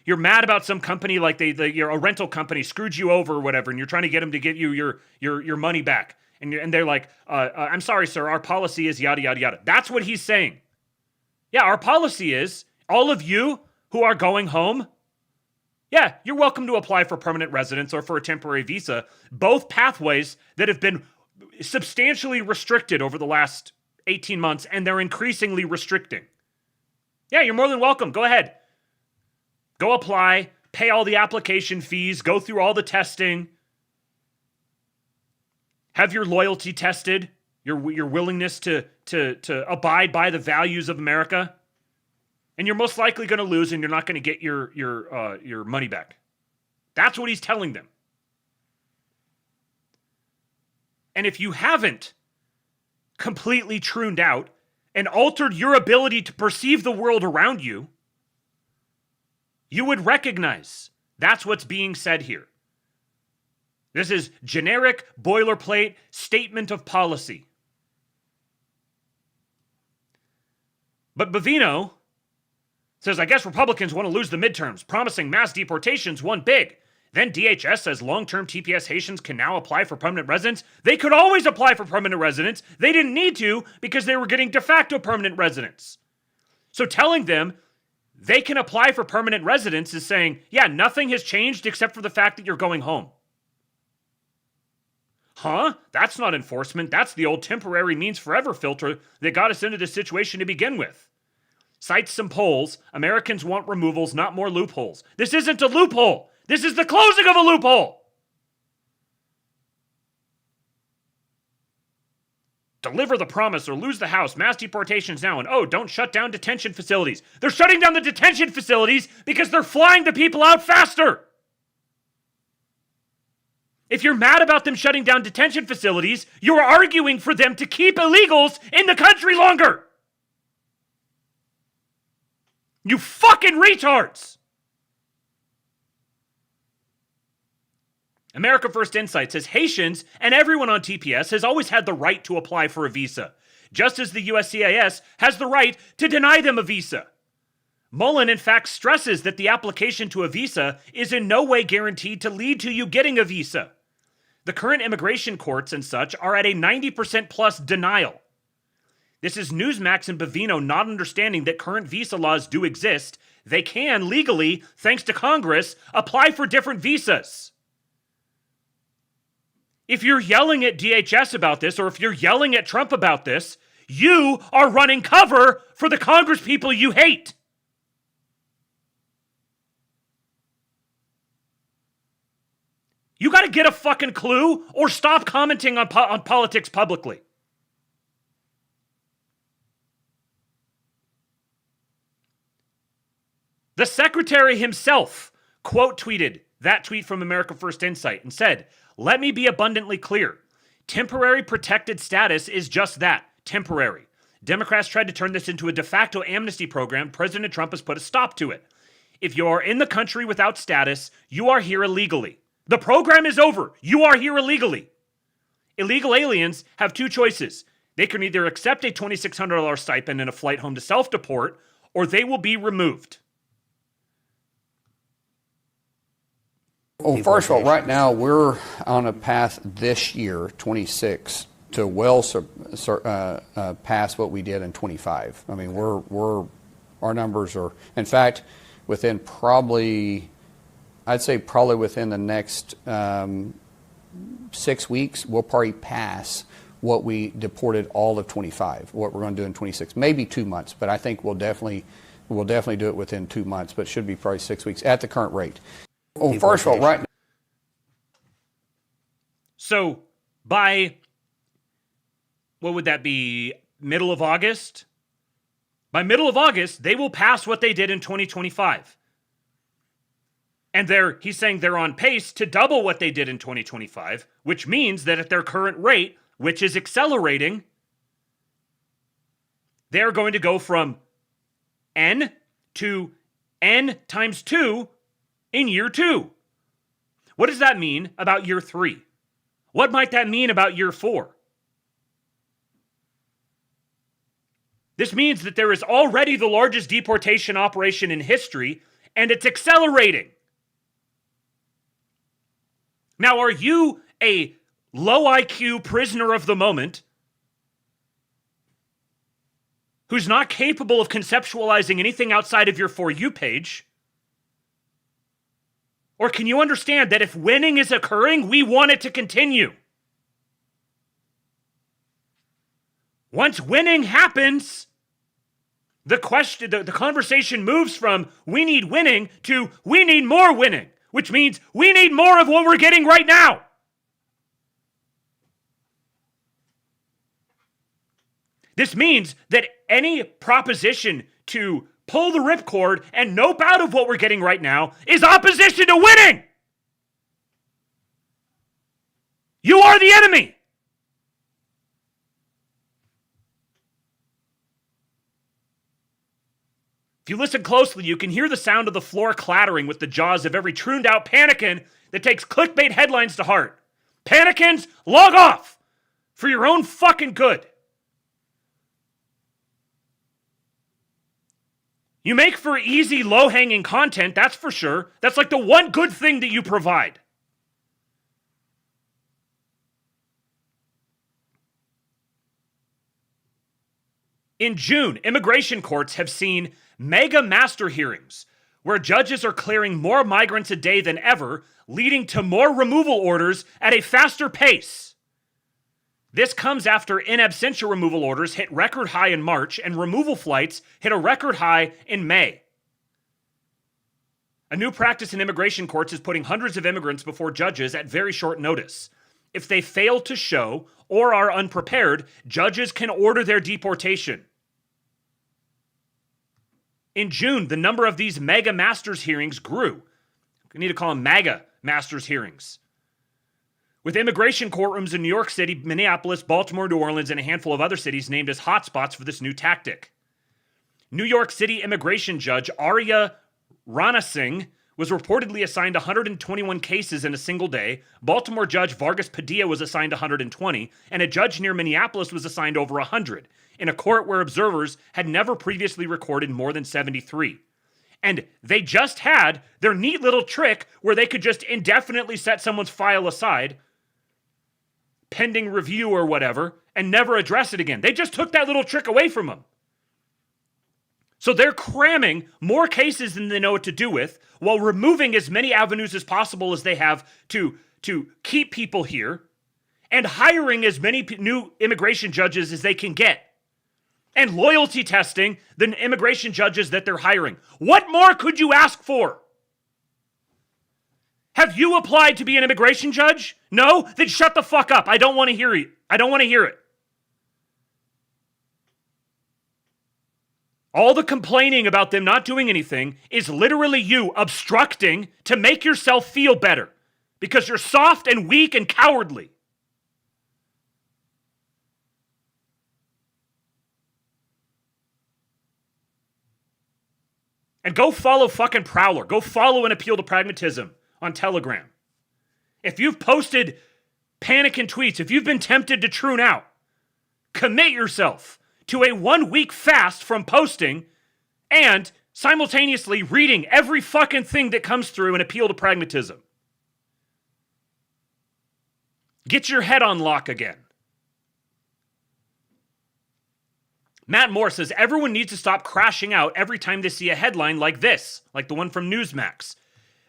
You're mad about some company like you're a rental company screwed you over or whatever, and you're trying to get them to get you your money back, and they're like, I'm sorry, sir, our policy is yada yada yada. That's what he's saying. Yeah, our policy is all of you who are going home, yeah, you're welcome to apply for permanent residence or for a temporary visa, both pathways that have been substantially restricted over the last 18 months, and they're increasingly restricting. Yeah, you're more than welcome. Go ahead. Go apply, pay all the application fees, go through all the testing, have your loyalty tested, your willingness to abide by the values of America, and you're most likely going to lose, and you're not going to get your money back. That's what he's telling them. And if you haven't completely tuned out and altered your ability to perceive the world around you, you would recognize that's what's being said here. This is generic boilerplate statement of policy. But Bavino says, I guess Republicans want to lose the midterms, promising mass deportations won big. Then DHS says long-term TPS Haitians can now apply for permanent residence. They could always apply for permanent residence. They didn't need to because they were getting de facto permanent residence. So telling them they can apply for permanent residence is saying, yeah, nothing has changed except for the fact that you're going home. Huh? That's not enforcement. That's the old temporary means forever filter that got us into this situation to begin with. Cites some polls. Americans want removals, not more loopholes. This isn't a loophole. This is the closing of a loophole. deliver the promise or lose the house, mass deportations now, and oh, don't shut down detention facilities. They're shutting down the detention facilities because they're flying the people out faster. If you're mad about them shutting down detention facilities, you're arguing for them to keep illegals in the country longer. You fucking retards! America First Insight says Haitians and everyone on TPS has always had the right to apply for a visa, just as the USCIS has the right to deny them a visa. Mullen, in fact, stresses that the application to a visa is in no way guaranteed to lead to you getting a visa. The current immigration courts and such are at a 90% plus denial. This is Newsmax and Bavino not understanding that current visa laws do exist. They can, legally, thanks to Congress, apply for different visas. If you're yelling at DHS about this, or if you're yelling at Trump about this, you are running cover for the Congress people you hate. You got to get a fucking clue or stop commenting on politics publicly. The secretary himself quote tweeted that tweet from America First Insight and said, "Let me be abundantly clear. Temporary protected status is just that, temporary. Democrats tried to turn this into a de facto amnesty program. President Trump has put a stop to it. If you are in the country without status, you are here illegally. The program is over. You are here illegally. Illegal aliens have two choices. They can either accept a $2,600 stipend and a flight home to self-deport, or they will be removed." Well, first of all, right now we're on a path this year, 26, to well pass what we did in 25. I mean, our numbers are, in fact, within probably, I'd say probably within the next 6 weeks, we'll probably pass what we deported all of 25, what we're going to do in 26. Maybe 2 months, but I think we'll definitely do it within 2 months, but it should be probably 6 weeks at the current rate. Well, first of all, right now. So by, what would that be, middle of August? By middle of August, they will pass what they did in 2025. And he's saying they're on pace to double what they did in 2025, which means that at their current rate, which is accelerating, they're going to go from N to N times 2 in year 2. What does that mean about year 3? What might that mean about year 4? This means that there is already the largest deportation operation in history, and it's accelerating. Now, are you a low IQ prisoner of the moment who's not capable of conceptualizing anything outside of your For You page? Or can you understand that if winning is occurring, we want it to continue? Once winning happens, the conversation moves from we need winning to we need more winning, which means we need more of what we're getting right now. This means that any proposition to pull the ripcord and nope out of what we're getting right now is opposition to winning. You are the enemy. If you listen closely, you can hear the sound of the floor clattering with the jaws of every tuned out panican that takes clickbait headlines to heart. Panicans, log off for your own fucking good. You make for easy, low-hanging content, that's for sure. That's like the one good thing that you provide. In June, immigration courts have seen mega master hearings where judges are clearing more migrants a day than ever, leading to more removal orders at a faster pace. This comes after in absentia removal orders hit record high in March and removal flights hit a record high in May. A new practice in immigration courts is putting hundreds of immigrants before judges at very short notice. If they fail to show or are unprepared, judges can order their deportation. In June, the number of these mega masters hearings grew. We need to call them MAGA masters hearings. With immigration courtrooms in New York City, Minneapolis, Baltimore, New Orleans, and a handful of other cities named as hotspots for this new tactic. New York City immigration judge Arya Ranasinghe was reportedly assigned 121 cases in a single day. Baltimore judge Vargas Padilla was assigned 120, and a judge near Minneapolis was assigned over 100, in a court where observers had never previously recorded more than 73. And they just had their neat little trick where they could just indefinitely set someone's file aside, pending review or whatever, and never address it again. They just took that little trick away from them. So they're cramming more cases than they know what to do with, while removing as many avenues as possible as they have to keep people here, and hiring as many new immigration judges as they can get, and loyalty testing the immigration judges that they're hiring. What more could you ask for? Have you applied to be an immigration judge? No? Then shut the fuck up. I don't want to hear it. I don't want to hear it. All the complaining about them not doing anything is literally you obstructing to make yourself feel better because you're soft and weak and cowardly. And go follow fucking Prowler. Go follow an Appeal to Pragmatism on Telegram. If you've posted panicking tweets, if you've been tempted to tune out, commit yourself to a 1-week fast from posting and simultaneously reading every fucking thing that comes through an Appeal to Pragmatism. Get your head on lock again. Matt Moore says, everyone needs to stop crashing out every time they see a headline like this, like the one from Newsmax.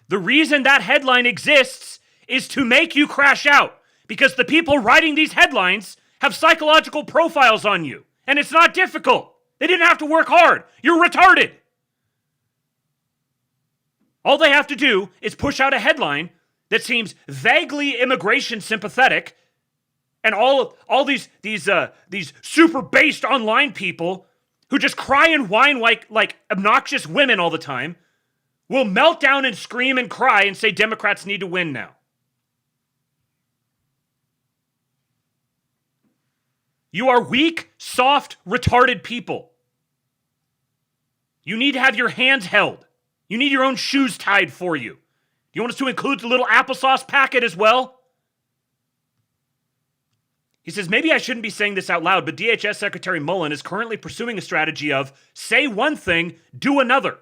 The reason that headline exists is to make you crash out, because the people writing these headlines have psychological profiles on you. And it's not difficult. They didn't have to work hard. You're retarded. All they have to do is push out a headline that seems vaguely immigration sympathetic, and all these super based online people who just cry and whine like obnoxious women all the time will melt down and scream and cry and say Democrats need to win now. You are weak, soft, retarded people. You need to have your hands held. You need your own shoes tied for you. You want us to include the little applesauce packet as well? He says, maybe I shouldn't be saying this out loud, but DHS Secretary Mullen is currently pursuing a strategy of say one thing, do another.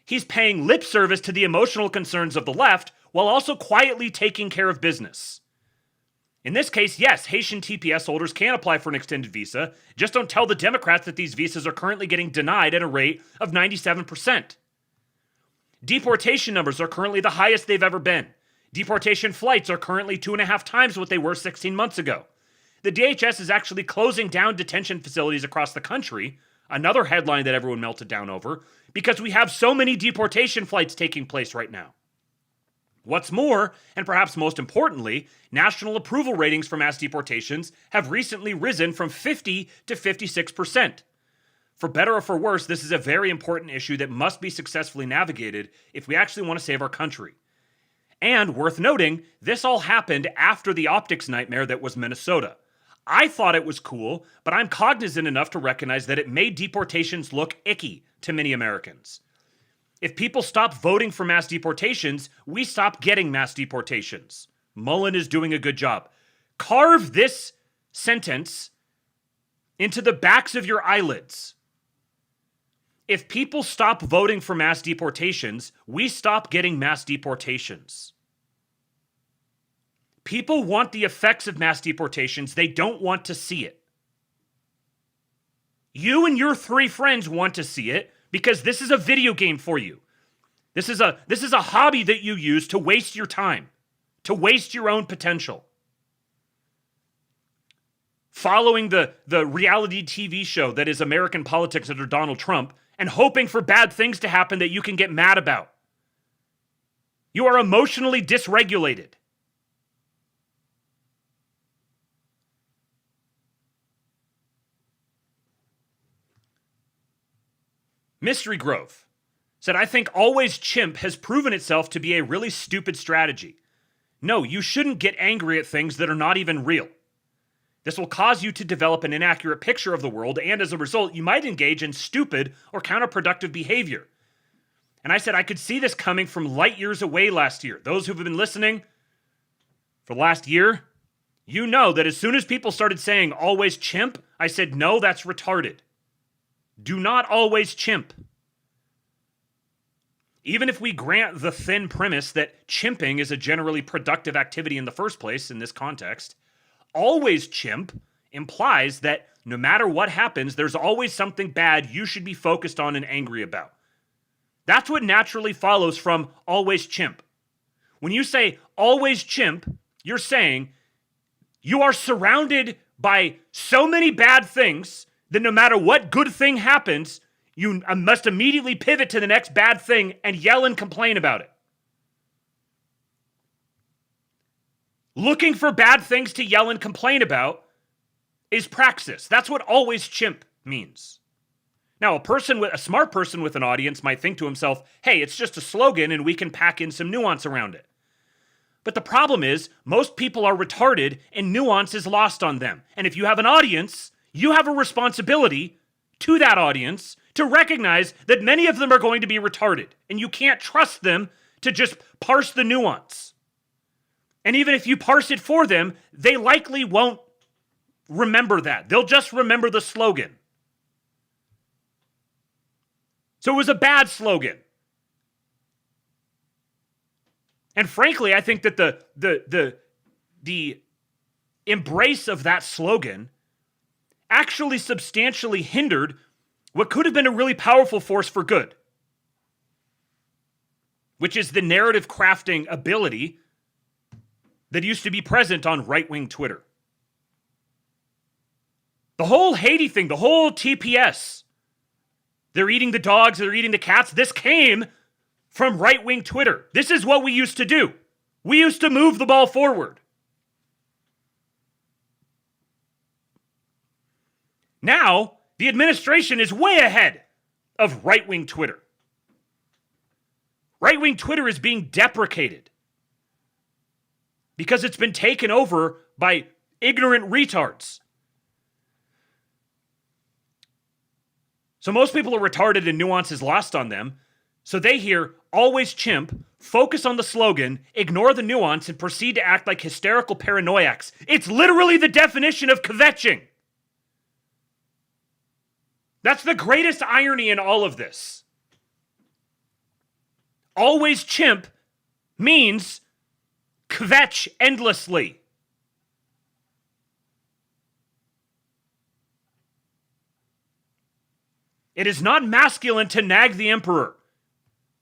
He's paying lip service to the emotional concerns of the left while also quietly taking care of business. In this case, yes, Haitian TPS holders can apply for an extended visa. Just don't tell the Democrats that these visas are currently getting denied at a rate of 97%. Deportation numbers are currently the highest they've ever been. Deportation flights are currently 2.5 times what they were 16 months ago. The DHS is actually closing down detention facilities across the country, another headline that everyone melted down over, because we have so many deportation flights taking place right now. What's more, and perhaps most importantly, national approval ratings for mass deportations have recently risen from 50 to 56%. For better or for worse, this is a very important issue that must be successfully navigated if we actually want to save our country. And worth noting, this all happened after the optics nightmare that was Minnesota. I thought it was cool, but I'm cognizant enough to recognize that it made deportations look icky to many Americans. If people stop voting for mass deportations, we stop getting mass deportations. Mullen is doing a good job. Carve this sentence into the backs of your eyelids. If people stop voting for mass deportations, we stop getting mass deportations. People want the effects of mass deportations. They don't want to see it. You and your 3 friends want to see it because this is a video game for you. This is a hobby that you use to waste your time, to waste your own potential. Following the reality TV show that is American politics under Donald Trump and hoping for bad things to happen that you can get mad about. You are emotionally dysregulated. Mystery Grove said, I think always chimp has proven itself to be a really stupid strategy. No, you shouldn't get angry at things that are not even real. This will cause you to develop an inaccurate picture of the world, and as a result, you might engage in stupid or counterproductive behavior. And I said I could see this coming from light years away last year. Those who've been listening for the last year, you know that as soon as people started saying always chimp, I said, no, that's retarded. Do not always chimp. Even if we grant the thin premise that chimping is a generally productive activity in the first place in this context, always chimp implies that no matter what happens, there's always something bad you should be focused on and angry about. That's what naturally follows from always chimp. When you say always chimp, you're saying you are surrounded by so many bad things that no matter what good thing happens, you must immediately pivot to the next bad thing and yell and complain about it. Looking for bad things to yell and complain about is praxis. That's what always chimp means. Now, a smart person with an audience might think to himself, hey, it's just a slogan and we can pack in some nuance around it. But the problem is, most people are retarded and nuance is lost on them. And if you have an audience, you have a responsibility to that audience to recognize that many of them are going to be retarded. And you can't trust them to just parse the nuance. And even if you parse it for them, they likely won't remember that. They'll just remember the slogan. So it was a bad slogan. And frankly, I think that the embrace of that slogan actually substantially hindered what could have been a really powerful force for good, which is the narrative crafting ability that used to be present on right-wing Twitter. The whole Haiti thing, the whole TPS, they're eating the dogs, they're eating the cats, this came from right-wing Twitter. This is what we used to do. We used to move the ball forward. Now, the administration is way ahead of right-wing Twitter. Right-wing Twitter is being deprecated because it's been taken over by ignorant retards. So most people are retarded and nuance is lost on them. So they hear always chimp, focus on the slogan, ignore the nuance, and proceed to act like hysterical paranoiacs. It's literally the definition of kvetching. That's the greatest irony in all of this. Always chimp means kvetch endlessly. It is not masculine to nag the emperor.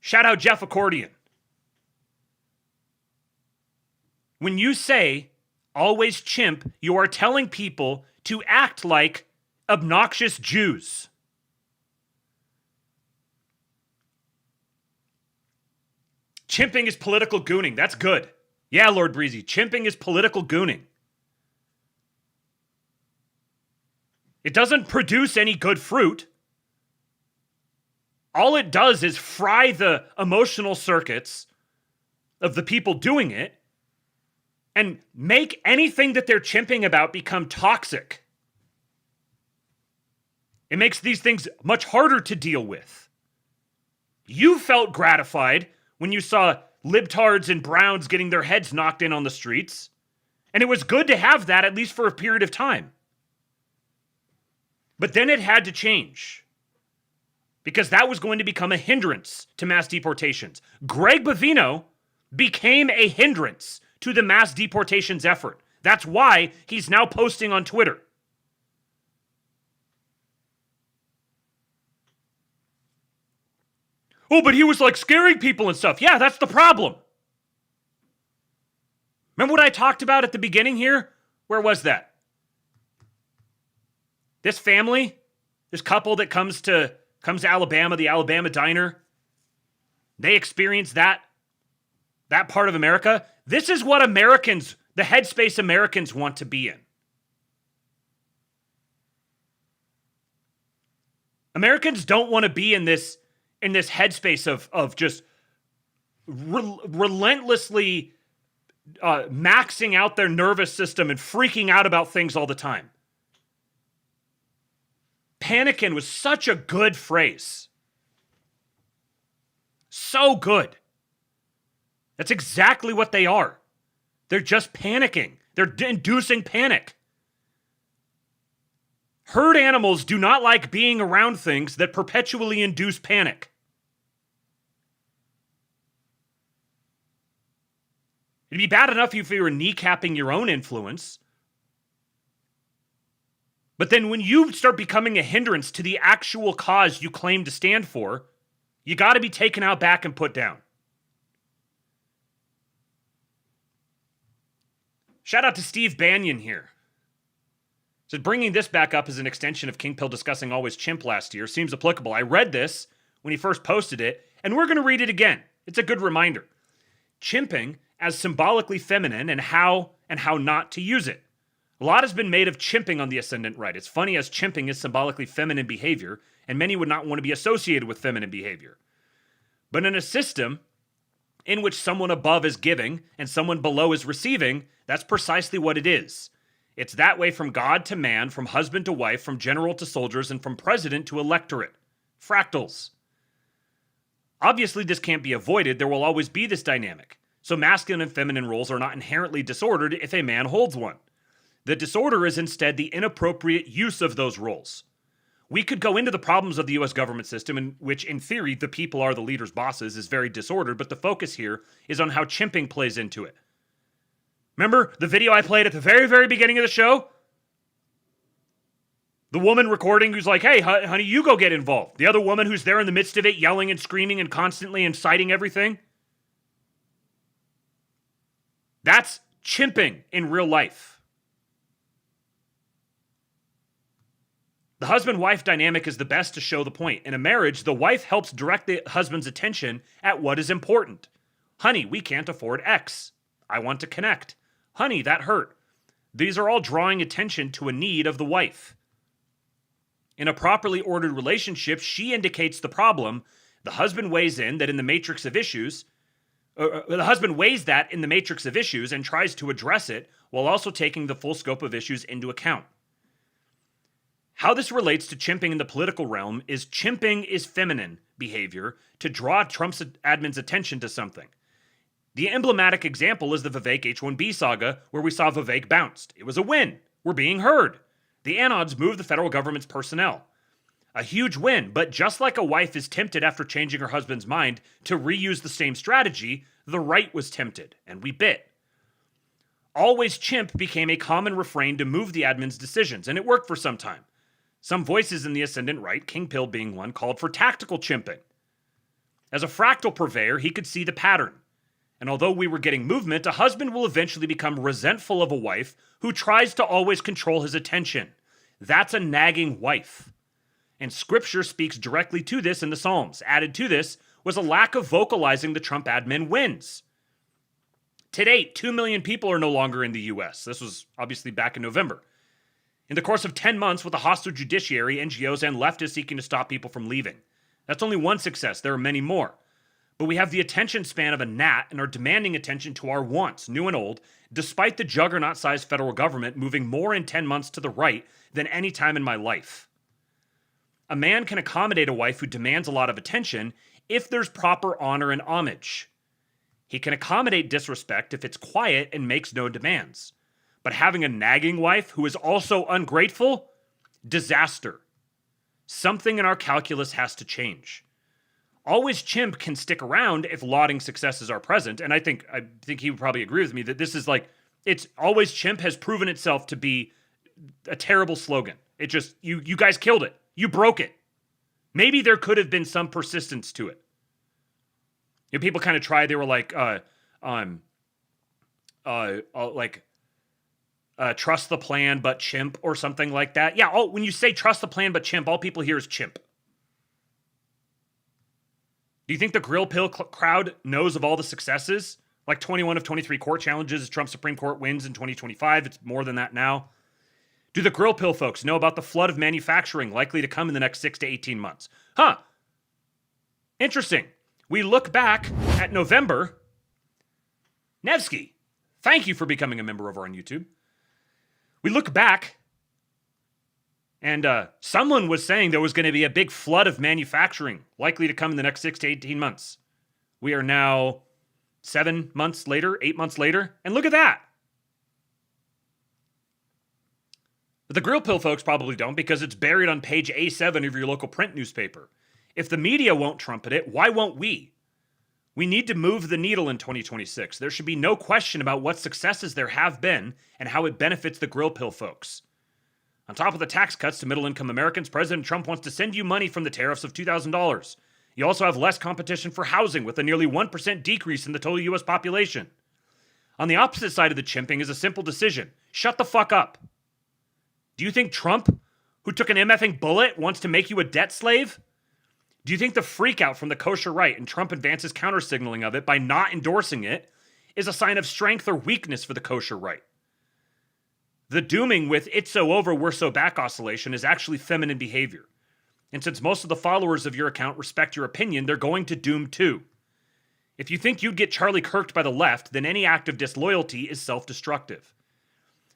Shout out Jeff Accordion. When you say always chimp, you are telling people to act like obnoxious Jews. Chimping is political gooning. That's good. Yeah, Lord Breezy, chimping is political gooning. It doesn't produce any good fruit. All it does is fry the emotional circuits of the people doing it and make anything that they're chimping about become toxic. It makes these things much harder to deal with. You felt gratified when you saw libtards and browns getting their heads knocked in on the streets, and it was good to have that at least for a period of time. But then it had to change, because that was going to become a hindrance to mass deportations. Greg Bovino became a hindrance to the mass deportations effort. That's why he's now posting on Twitter. Oh, but he was like scaring people and stuff. Yeah, that's the problem. Remember what I talked about at the beginning here? Where was that? This family, this couple that comes to Alabama, the Alabama diner. They experience that part of America. This is what Americans, the headspace Americans want to be in. Americans don't want to be in this headspace of just relentlessly maxing out their nervous system and freaking out about things all the time. Panicking was such a good phrase. So good. That's exactly what they are. They're just panicking. They're inducing panic. Herd animals do not like being around things that perpetually induce panic. It'd be bad enough if you were kneecapping your own influence. But then when you start becoming a hindrance to the actual cause you claim to stand for, you got to be taken out back and put down. Shout out to Steve Banyan here. So bringing this back up as an extension of King Pill discussing Always Chimp last year seems applicable. I read this when he first posted it, and we're going to read it again. It's a good reminder. Chimping as symbolically feminine and how not to use it. A lot has been made of chimping on the ascendant right. It's funny as chimping is symbolically feminine behavior, and many would not want to be associated with feminine behavior. But in a system in which someone above is giving and someone below is receiving, that's precisely what it is. It's that way from God to man, from husband to wife, from general to soldiers, and from president to electorate. Fractals. Obviously, this can't be avoided. There will always be this dynamic. So masculine and feminine roles are not inherently disordered if a man holds one. The disorder is instead the inappropriate use of those roles. We could go into the problems of the U.S. government system, in which, in theory, the people are the leaders' bosses, is very disordered, but the focus here is on how chimping plays into it. Remember the video I played at the very, very beginning of the show? The woman recording who's like, hey, honey, you go get involved. The other woman who's there in the midst of it, yelling and screaming and constantly inciting everything. That's chimping in real life. The husband-wife dynamic is the best to show the point. In a marriage, the wife helps direct the husband's attention at what is important. Honey, we can't afford X. I want to connect. Honey, that hurt. These are all drawing attention to a need of the wife. In a properly ordered relationship, she indicates the problem. The husband weighs in that in the matrix of issues. The husband weighs that in the matrix of issues and tries to address it while also taking the full scope of issues into account. How this relates to chimping in the political realm is chimping is feminine behavior to draw Trump's admin's attention to something. The emblematic example is the Vivek H-1B saga, where we saw Vivek bounced. It was a win. We're being heard. The anods moved the federal government's personnel. A huge win, but just like a wife is tempted after changing her husband's mind to reuse the same strategy, the right was tempted, and we bit. Always chimp became a common refrain to move the admin's decisions, and it worked for some time. Some voices in the ascendant right, King Pill being one, called for tactical chimping. As a fractal purveyor, he could see the pattern. And although we were getting movement, a husband will eventually become resentful of a wife who tries to always control his attention. That's a nagging wife. And scripture speaks directly to this in the Psalms. Added to this was a lack of vocalizing the Trump admin wins. To date, 2 million people are no longer in the U.S. This was obviously back in November. In the course of 10 months with a hostile judiciary, NGOs, and leftists seeking to stop people from leaving. That's only one success. There are many more. But we have the attention span of a gnat and are demanding attention to our wants, new and old, despite the juggernaut-sized federal government moving more in 10 months to the right than any time in my life. A man can accommodate a wife who demands a lot of attention if there's proper honor and homage. He can accommodate disrespect if it's quiet and makes no demands. But having a nagging wife who is also ungrateful? Disaster. Something in our calculus has to change. Always chimp can stick around if lauding successes are present, and I think he would probably agree with me that this is like, it's always chimp has proven itself to be a terrible slogan. It just, you guys killed it. You broke it. Maybe there could have been some persistence to it. You know, people kind of tried, they were like, trust the plan but chimp or something like that. Yeah, when you say trust the plan but chimp, all people hear is chimp. Do you think the grill pill crowd knows of all the successes? Like 21 of 23 court challenges, Trump Supreme Court wins in 2025. It's more than that now. Do the grill pill folks know about the flood of manufacturing likely to come in the next 6 to 18 months? Huh. Interesting. We look back at November. Nevsky, thank you for becoming a member over on YouTube. We look back, and someone was saying there was going to be a big flood of manufacturing likely to come in the next 6 to 18 months. We are now 7 months later, 8 months later, and look at that. But the grill pill folks probably don't, because it's buried on page A7 of your local print newspaper. If the media won't trumpet it, why won't we? We need to move the needle in 2026. There should be no question about what successes there have been and how it benefits the grill pill folks. On top of the tax cuts to middle-income Americans, President Trump wants to send you money from the tariffs of $2,000. You also have less competition for housing, with a nearly 1% decrease in the total U.S. population. On the opposite side of the chimping is a simple decision. Shut the fuck up. Do you think Trump, who took an MFing bullet, wants to make you a debt slave? Do you think the freakout from the kosher right and Trump and Vance's counter-signaling of it by not endorsing it is a sign of strength or weakness for the kosher right? The dooming with "it's so over, we're so back" oscillation is actually feminine behavior. And since most of the followers of your account respect your opinion, they're going to doom too. If you think you'd get Charlie Kirked by the left, then any act of disloyalty is self-destructive.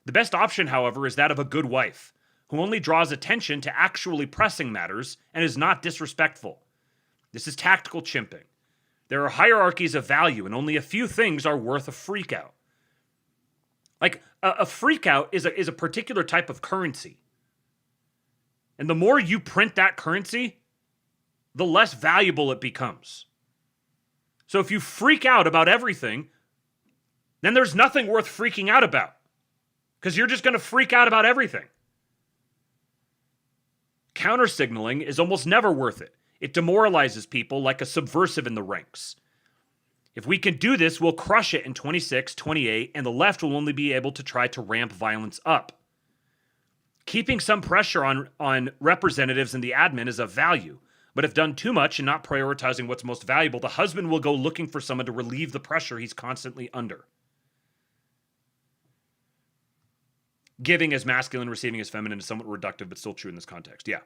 The best option, however, is that of a good wife, who only draws attention to actually pressing matters and is not disrespectful. This is tactical chimping. There are hierarchies of value, and only a few things are worth a freakout. Like, a freakout is a particular type of currency. And the more you print that currency, the less valuable it becomes. So if you freak out about everything, then there's nothing worth freaking out about, because you're just going to freak out about everything. Counter-signaling is almost never worth it. It demoralizes people like a subversive in the ranks. If we can do this, we'll crush it in 26, 28, and the left will only be able to try to ramp violence up. Keeping some pressure on representatives and the admin is of value, but if done too much and not prioritizing what's most valuable, the husband will go looking for someone to relieve the pressure he's constantly under. Giving as masculine, receiving as feminine is somewhat reductive, but still true in this context. Yeah.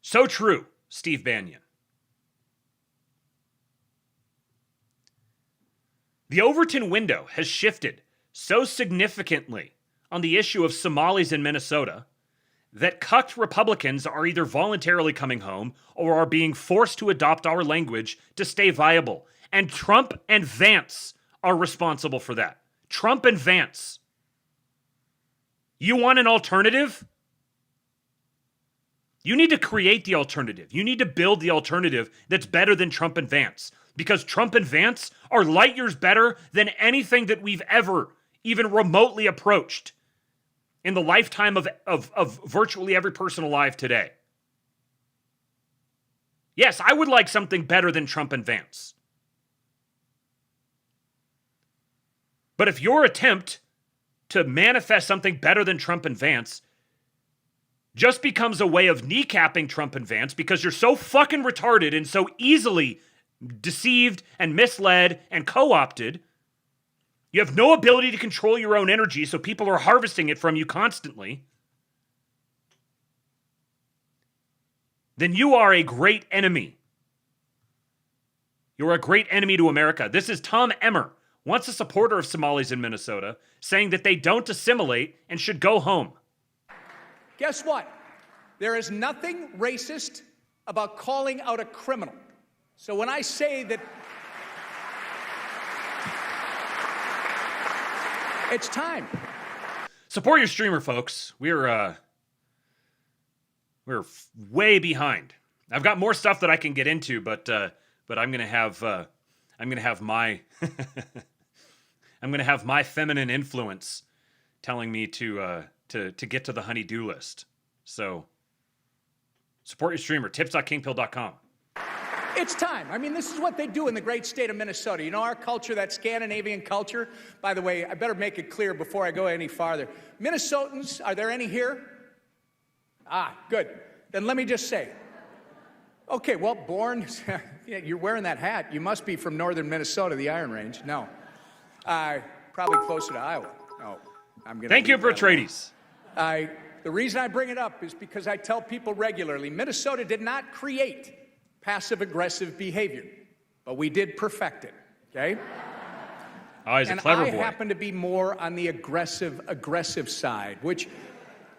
So true, Steve Banyan. The Overton window has shifted so significantly on the issue of Somalis in Minnesota that cucked Republicans are either voluntarily coming home or are being forced to adopt our language to stay viable. And Trump and Vance are responsible for that. Trump and Vance. You want an alternative? You need to create the alternative. You need to build the alternative that's better than Trump and Vance. Because Trump and Vance are light years better than anything that we've ever even remotely approached in the lifetime of virtually every person alive today. Yes, I would like something better than Trump and Vance. But if your attempt to manifest something better than Trump and Vance just becomes a way of kneecapping Trump and Vance because you're so fucking retarded and so easily deceived and misled and co-opted, you have no ability to control your own energy, so people are harvesting it from you constantly, then you are a great enemy. You're a great enemy to America. This is Tom Emmer, once a supporter of Somalis in Minnesota, saying that they don't assimilate and should go home. Guess what? There is nothing racist about calling out a criminal. So when I say that it's time. Support your streamer, folks. We're way behind. I've got more stuff that I can get into, but I'm gonna have my I'm gonna have my feminine influence telling me to get to the honey-do list. So support your streamer. Tips.kingpill.com. It's time. I mean, this is what they do in the great state of Minnesota. You know, our culture, that Scandinavian culture. By the way, I better make it clear before I go any farther. Minnesotans, are there any here? Ah, good. Then let me just say. Okay, well, born, yeah, you're wearing that hat. You must be from northern Minnesota, the Iron Range. No. Probably closer to Iowa. No. Thank you, Emperor Atreides. The reason I bring it up is because I tell people regularly, Minnesota did not create passive-aggressive behavior, but we did perfect it, okay? Oh, he's a clever boy. And I happen to be more on the aggressive side, which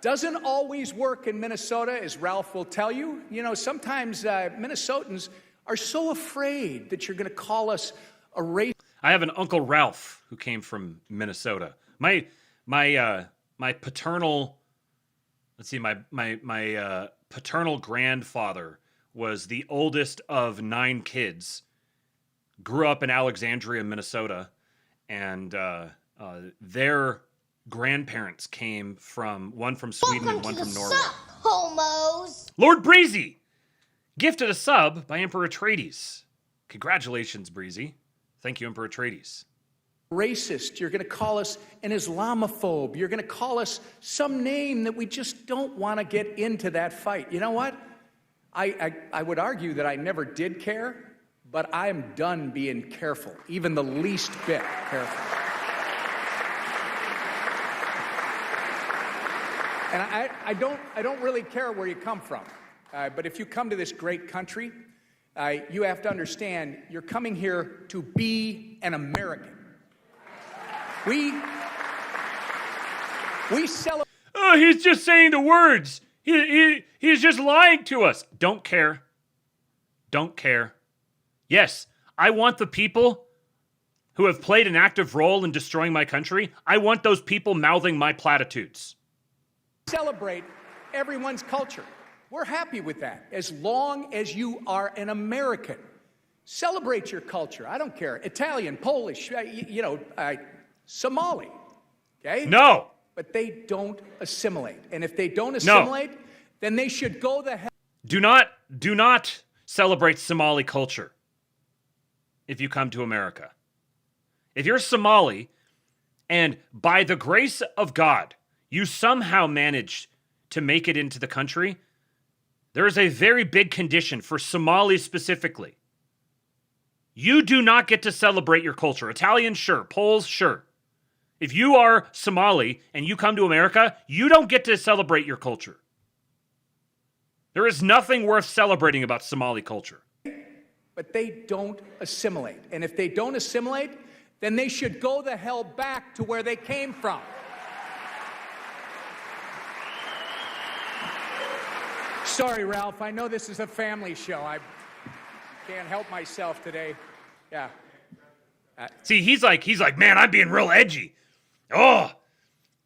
doesn't always work in Minnesota, as Ralph will tell you. You know, sometimes Minnesotans are so afraid that you're going to call us a race. I have an Uncle Ralph who came from Minnesota. My paternal, let's see, my paternal grandfather was the oldest of 9 kids. Grew up in Alexandria, Minnesota, and their grandparents came from one from Sweden and one from Norway. Homos. Lord Breezy, gifted a sub by Emperor Atreides. Congratulations, Breezy. Thank you, Emperor Atreides. Racist. You're going to call us an Islamophobe. You're going to call us some name that we just don't want to get into that fight. You know what? I would argue that I never did care, but I'm done being careful, even the least bit careful. And I don't really care where you come from, but if you come to this great country, you have to understand you're coming here to be an American. We celebrate. Oh, he's just saying the words. He's just lying to us. Don't care. Don't care. Yes, I want the people who have played an active role in destroying my country. I want those people mouthing my platitudes. Celebrate everyone's culture. We're happy with that, as long as you are an American. Celebrate your culture. I don't care. Italian, Polish, Somali. Okay? No. But they don't assimilate. And if they don't assimilate, then they should go the hell. Do not celebrate Somali culture if you come to America. If you're Somali and by the grace of God, you somehow managed to make it into the country, there is a very big condition for Somalis specifically. You do not get to celebrate your culture. Italians, sure. Poles, sure. If you are Somali and you come to America, you don't get to celebrate your culture. There is nothing worth celebrating about Somali culture. But they don't assimilate. And if they don't assimilate, then they should go the hell back to where they came from. Sorry, Ralph. I know this is a family show. I can't help myself today. Yeah. See, he's like, man, I'm being real edgy. Oh,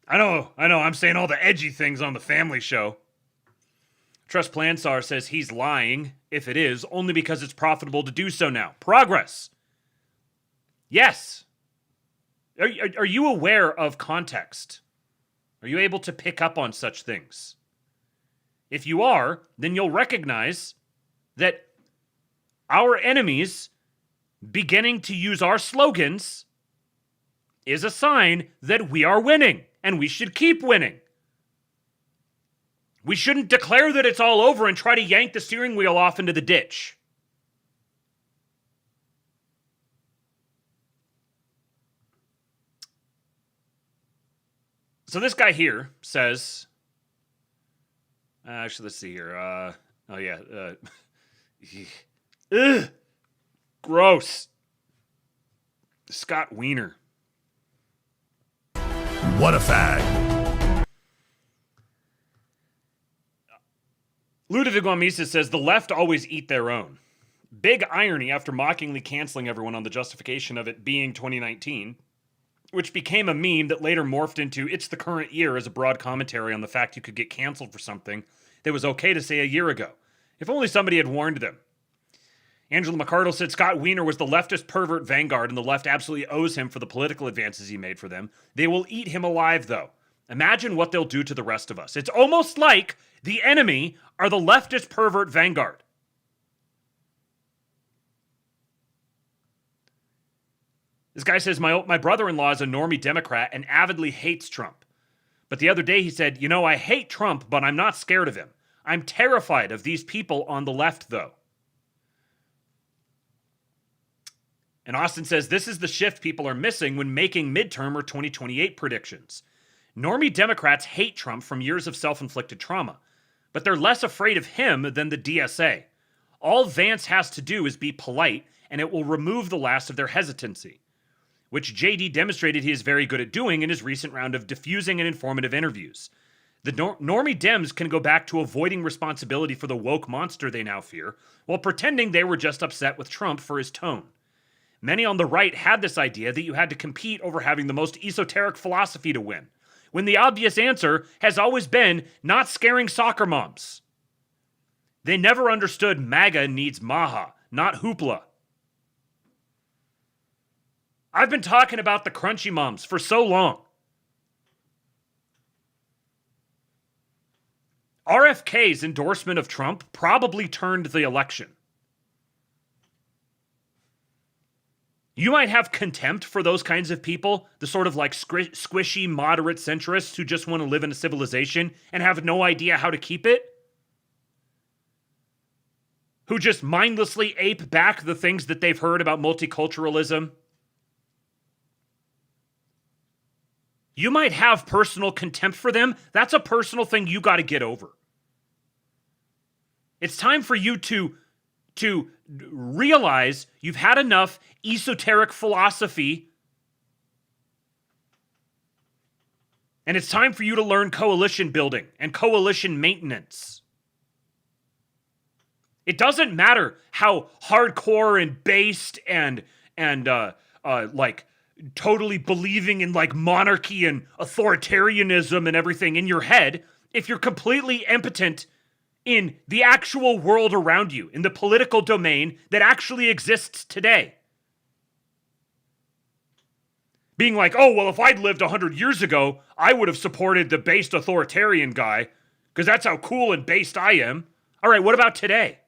I know. I'm saying all the edgy things on the family show. Trust Plansar says he's lying, if it is, only because it's profitable to do so now. Progress. Yes. Are you aware of context? Are you able to pick up on such things? If you are, then you'll recognize that our enemies beginning to use our slogans is a sign that we are winning, and we should keep winning. We shouldn't declare that it's all over and try to yank the steering wheel off into the ditch. So this guy here says, actually, let's see here. Ugh, gross. Scott Wiener. What a fag. Ludovic Guamisa says, the left always eat their own. Big irony after mockingly canceling everyone on the justification of it being 2019, which became a meme that later morphed into it's the current year as a broad commentary on the fact you could get canceled for something that was okay to say a year ago. If only somebody had warned them. Angela McCardle said Scott Wiener was the leftist pervert vanguard and the left absolutely owes him for the political advances he made for them. They will eat him alive, though. Imagine what they'll do to the rest of us. It's almost like the enemy are the leftist pervert vanguard. This guy says, my brother-in-law is a normie Democrat and avidly hates Trump. But the other day he said, I hate Trump, but I'm not scared of him. I'm terrified of these people on the left, though. And Austin says, this is the shift people are missing when making midterm or 2028 predictions. Normie Democrats hate Trump from years of self-inflicted trauma, but they're less afraid of him than the DSA. All Vance has to do is be polite, and it will remove the last of their hesitancy, which JD demonstrated he is very good at doing in his recent round of diffusing and informative interviews. The Normie Dems can go back to avoiding responsibility for the woke monster they now fear, while pretending they were just upset with Trump for his tone. Many on the right had this idea that you had to compete over having the most esoteric philosophy to win, when the obvious answer has always been not scaring soccer moms. They never understood MAGA needs Maha, not hoopla. I've been talking about the crunchy moms for so long. RFK's endorsement of Trump probably turned the election. You might have contempt for those kinds of people, the sort of like squishy, moderate centrists who just want to live in a civilization and have no idea how to keep it. Who just mindlessly ape back the things that they've heard about multiculturalism. You might have personal contempt for them. That's a personal thing you got to get over. It's time for you to realize you've had enough esoteric philosophy, and it's time for you to learn coalition building and coalition maintenance. It doesn't matter how hardcore and based and like totally believing in like monarchy and authoritarianism and everything in your head, if you're completely impotent in the actual world around you, in the political domain that actually exists today. Being like, oh, well, if I'd lived 100 years ago, I would have supported the based authoritarian guy, because that's how cool and based I am. All right, what about today?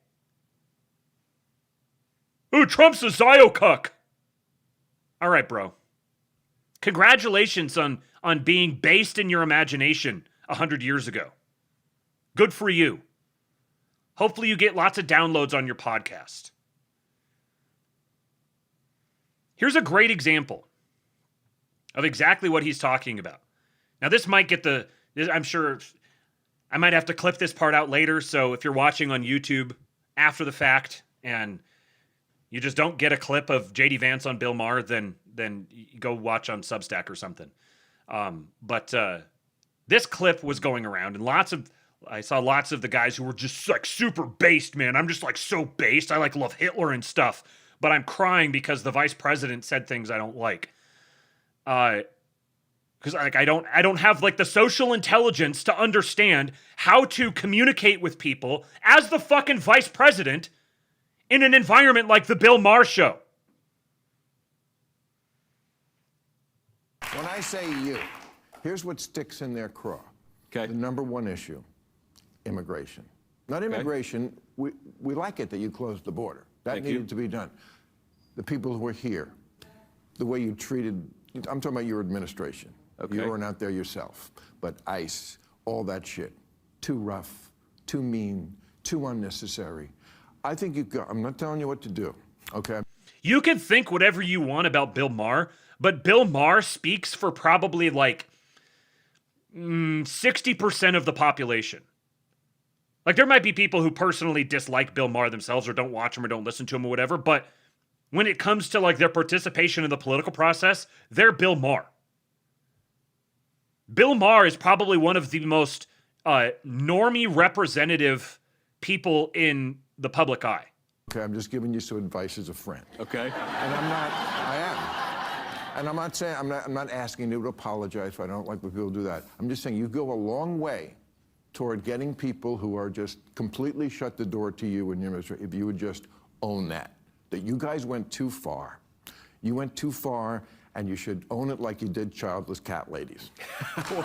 Ooh, Trump's a Ziocuck. All right, bro. Congratulations on being based in your imagination 100 years ago. Good for you. Hopefully you get lots of downloads on your podcast. Here's a great example of exactly what he's talking about. Now, this might get I'm sure I might have to clip this part out later, so if you're watching on YouTube after the fact and you just don't get a clip of JD Vance on Bill Maher, then you go watch on Substack or something. But this clip was going around, and I saw lots of the guys who were just like super based, man. I'm just like so based. I like love Hitler and stuff, but I'm crying because the vice president said things I don't like. Because like I don't have like the social intelligence to understand how to communicate with people as the fucking vice president in an environment like the Bill Maher show. When I say you, here's what sticks in their craw. Okay. The number one issue, immigration. Not immigration, we like it that you closed the border. That needed to be done. The people who are here, the way you treated, I'm talking about your administration. Okay. You weren't out there yourself. But ICE, all that shit, too rough, too mean, too unnecessary. I think I'm not telling you what to do, okay? You can think whatever you want about Bill Maher, but Bill Maher speaks for probably like 60% of the population. Like there might be people who personally dislike Bill Maher themselves or don't watch him or don't listen to him or whatever, but when it comes to like their participation in the political process, they're Bill Maher. Bill Maher is probably one of the most normie representative people in the public eye. Okay, I'm just giving you some advice as a friend. Okay. And I am. And I'm not saying, I'm not asking you to apologize if I don't like when people do that. I'm just saying you go a long way toward getting people who are just completely shut the door to you and your ministry if you would just own that you guys went too far. You went too far, and you should own it like you did childless cat ladies. Well,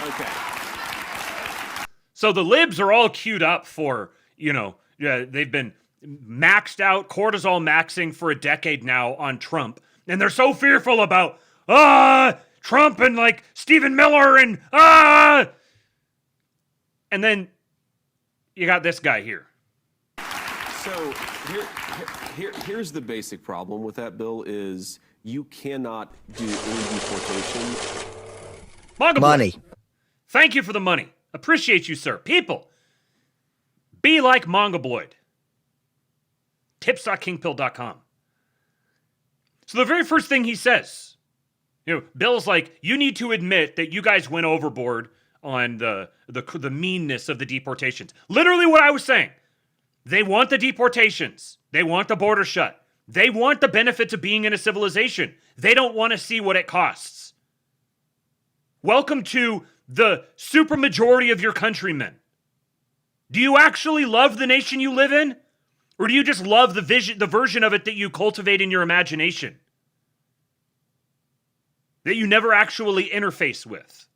okay. So the libs are all queued up for, they've been maxed out, cortisol maxing for a decade now on Trump. And they're so fearful about, Trump and like Stephen Miller and, And then you got this guy here. So Here's the basic problem with that bill is you cannot do any deportation. Money. Thank you for the money. Appreciate you, sir. People, be like Mongobloid. Tips.kingpill.com. So the very first thing he says, Bill's like, you need to admit that you guys went overboard on the meanness of the deportations. Literally what I was saying. They want the deportations. They want the border shut. They want the benefits of being in a civilization. They don't want to see what it costs. Welcome to the supermajority of your countrymen. Do you actually love the nation you live in? Or do you just love the version of it that you cultivate in your imagination? That you never actually interface with?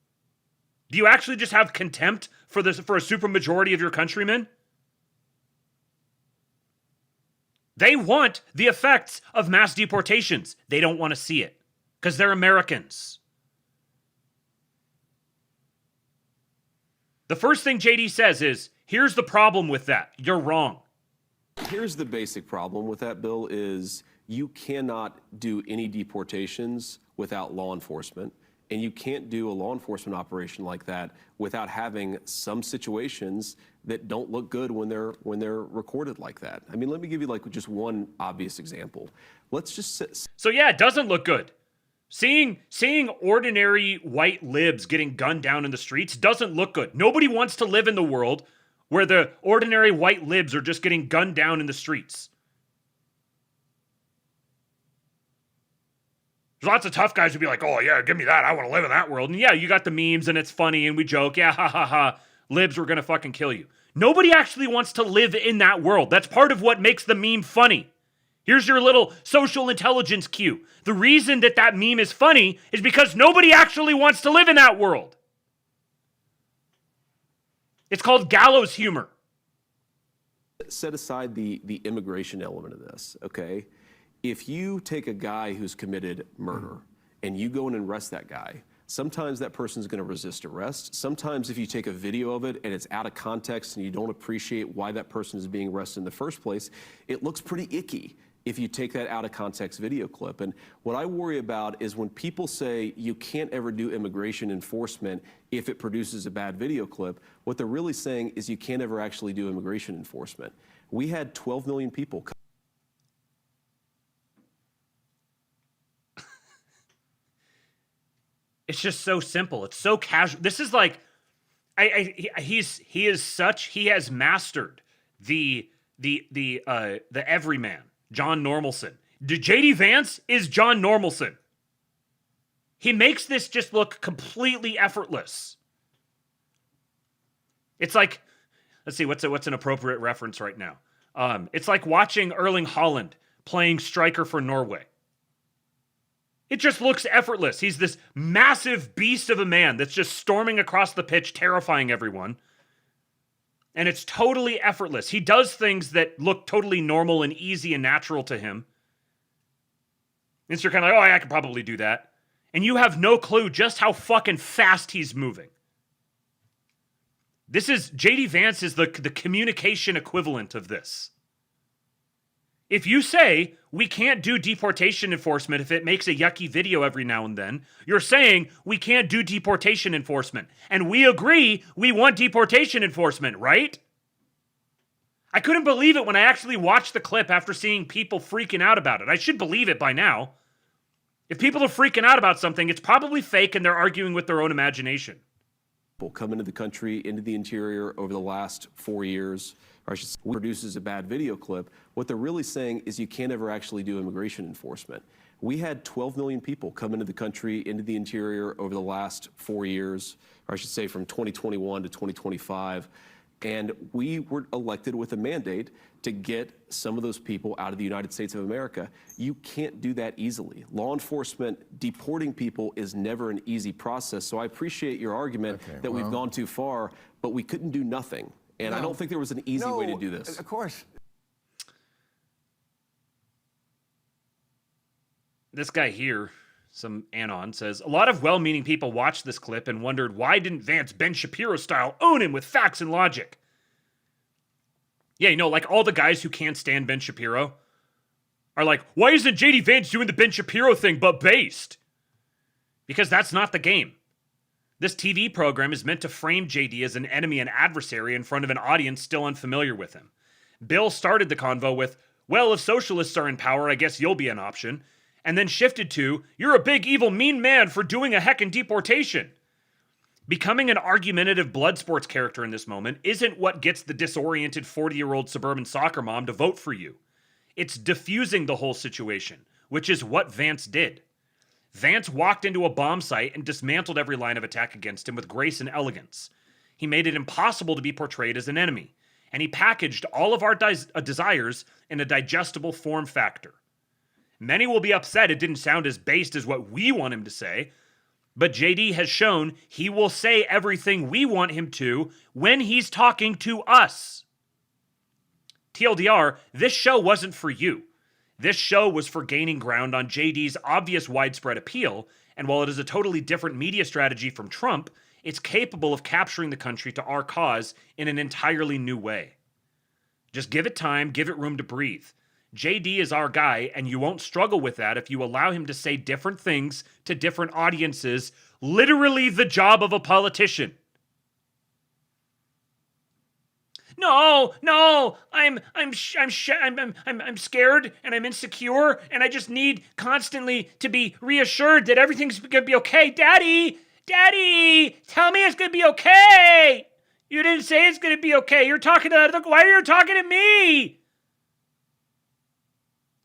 Do you actually just have contempt for a supermajority of your countrymen? They want the effects of mass deportations. They don't want to see it because they're Americans. The first thing JD says is, here's the problem with that. You're wrong. Here's the basic problem with that bill is you cannot do any deportations without law enforcement. And you can't do a law enforcement operation like that without having some situations that don't look good when they're recorded like that. I mean, let me give you like just one obvious example. Let's just sit. So yeah, it doesn't look good. Seeing ordinary white libs getting gunned down in the streets doesn't look good. Nobody wants to live in the world where the ordinary white libs are just getting gunned down in the streets. There's lots of tough guys who'd be like, oh yeah, give me that. I want to live in that world. And yeah, you got the memes and it's funny and we joke. Yeah, ha ha ha. Libs were going to fucking kill you. Nobody actually wants to live in that world. That's part of what makes the meme funny. Here's your little social intelligence cue. The reason that meme is funny is because nobody actually wants to live in that world. It's called gallows humor. Set aside the immigration element of this, okay? If you take a guy who's committed murder and you go in and arrest that guy, sometimes that person's going to resist arrest. Sometimes if you take a video of it and it's out of context and you don't appreciate why that person is being arrested in the first place, it looks pretty icky if you take that out of context video clip. And what I worry about is when people say you can't ever do immigration enforcement if it produces a bad video clip, what they're really saying is you can't ever actually do immigration enforcement. We had 12 million people come. It's just so simple. It's so casual. This is like, he has mastered the everyman, John Normalson. JD Vance is John Normalson. He makes this just look completely effortless. It's like, let's see, what's an appropriate reference right now? It's like watching Erling Haaland playing striker for Norway. It just looks effortless. He's this massive beast of a man that's just storming across the pitch, terrifying everyone. And it's totally effortless. He does things that look totally normal and easy and natural to him. And so you're kind of like, oh, yeah, I could probably do that. And you have no clue just how fucking fast he's moving. JD Vance is the communication equivalent of this. If you say we can't do deportation enforcement if it makes a yucky video every now and then, you're saying we can't do deportation enforcement. And we agree we want deportation enforcement, right? I couldn't believe it when I actually watched the clip after seeing people freaking out about it. I should believe it by now. If people are freaking out about something, it's probably fake and they're arguing with their own imagination. People come into the country, into the interior over the last 4 years, or I should say, produces a bad video clip. What they're really saying is you can't ever actually do immigration enforcement. We had 12 million people come into the country, into the interior over the last 4 years, or I should say from 2021 to 2025. And we were elected with a mandate to get some of those people out of the United States of America. You can't do that easily. Law enforcement deporting people is never an easy process. So I appreciate your argument that we've gone too far, but we couldn't do nothing. And I don't think there was an easy way to do this. Of course. This guy here, some anon, says, a lot of well-meaning people watched this clip and wondered why didn't Vance Ben Shapiro style own him with facts and logic? Yeah, like all the guys who can't stand Ben Shapiro are like, why isn't JD Vance doing the Ben Shapiro thing but based? Because that's not the game. This TV program is meant to frame JD as an enemy and adversary in front of an audience still unfamiliar with him. Bill started the convo with, well, if socialists are in power, I guess you'll be an option. And then shifted to, you're a big, evil, mean man for doing a heckin' deportation. Becoming an argumentative blood sports character in this moment isn't what gets the disoriented 40-year-old suburban soccer mom to vote for you. It's diffusing the whole situation, which is what Vance did. Vance walked into a bomb site and dismantled every line of attack against him with grace and elegance. He made it impossible to be portrayed as an enemy, and he packaged all of our desires in a digestible form factor. Many will be upset it didn't sound as based as what we want him to say, but JD has shown he will say everything we want him to when he's talking to us. TLDR, this show wasn't for you. This show was for gaining ground on JD's obvious widespread appeal, and while it is a totally different media strategy from Trump, it's capable of capturing the country to our cause in an entirely new way. Just give it time, give it room to breathe. JD is our guy, and you won't struggle with that if you allow him to say different things to different audiences, literally the job of a politician. No, I'm scared and I'm insecure and I just need constantly to be reassured that everything's gonna be okay. Daddy, tell me it's gonna be okay. You didn't say it's gonna be okay. You're talking to, why are you talking to me?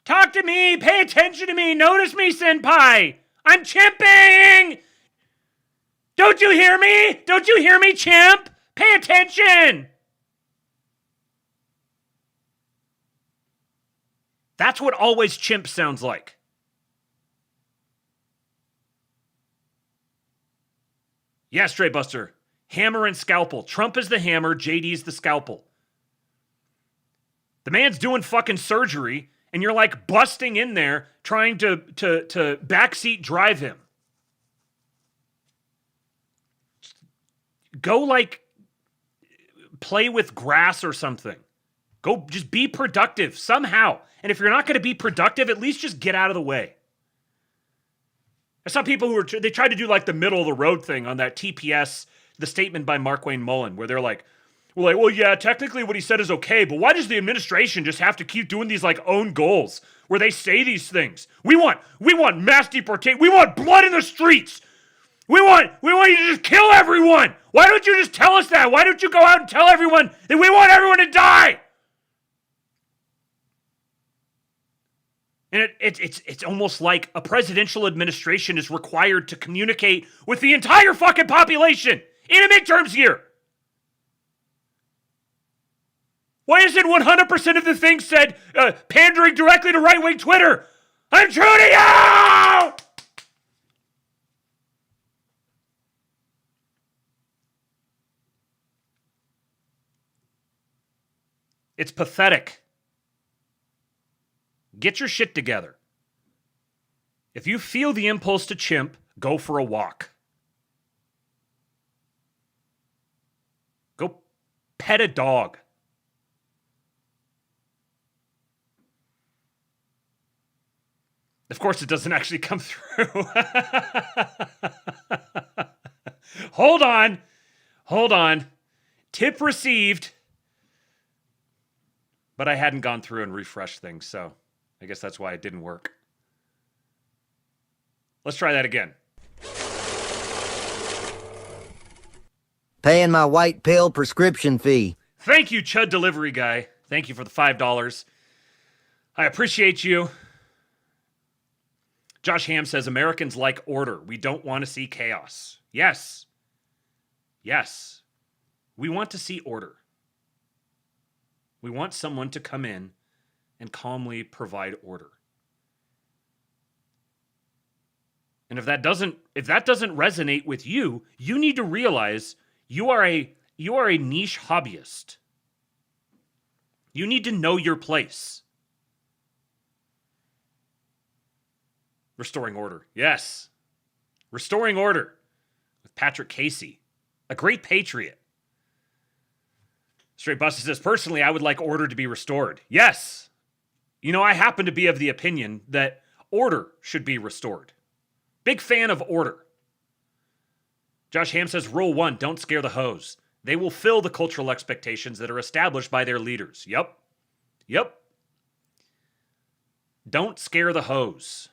Talk to me, pay attention to me, notice me, senpai. I'm chimping. Don't you hear me? Don't you hear me, chimp? Pay attention. That's what always chimp sounds like. Yeah, Straight Buster. Hammer and scalpel. Trump is the hammer, JD's the scalpel. The man's doing fucking surgery, and you're like busting in there trying to backseat drive him. Go like play with grass or something. Go just be productive somehow. And if you're not going to be productive, at least just get out of the way. I saw people who they tried to do like the middle of the road thing on that TPS, the statement by Mark Wayne Mullen, where they're like, well, yeah, technically what he said is okay, but why does the administration just have to keep doing these like own goals where they say these things? We want mass deportation. We want blood in the streets. We want you to just kill everyone. Why don't you just tell us that? Why don't you go out and tell everyone that we want everyone to die? And it's almost like a presidential administration is required to communicate with the entire fucking population in a midterms year. Why isn't 100% of the things said pandering directly to right-wing Twitter? I'm tuning out! It's pathetic. Get your shit together. If you feel the impulse to chimp, go for a walk. Go pet a dog. Of course, it doesn't actually come through. Hold on. Tip received. But I hadn't gone through and refreshed things, so I guess that's why it didn't work. Let's try that again. Paying my white pill prescription fee. Thank you, Chud Delivery Guy. Thank you for the $5. I appreciate you. Josh Ham says, Americans like order. We don't want to see chaos. Yes. We want to see order. We want someone to come in and calmly provide order. And if that doesn't resonate with you, you need to realize you are a niche hobbyist. You need to know your place. Restoring Order. Yes. Restoring Order with Patrick Casey, a great patriot. Straight Buster says, personally, I would like order to be restored. Yes. You know, I happen to be of the opinion that order should be restored. Big fan of order. Josh Ham says, Rule 1, don't scare the hoes. They will fill the cultural expectations that are established by their leaders. Yep. Don't scare the hoes.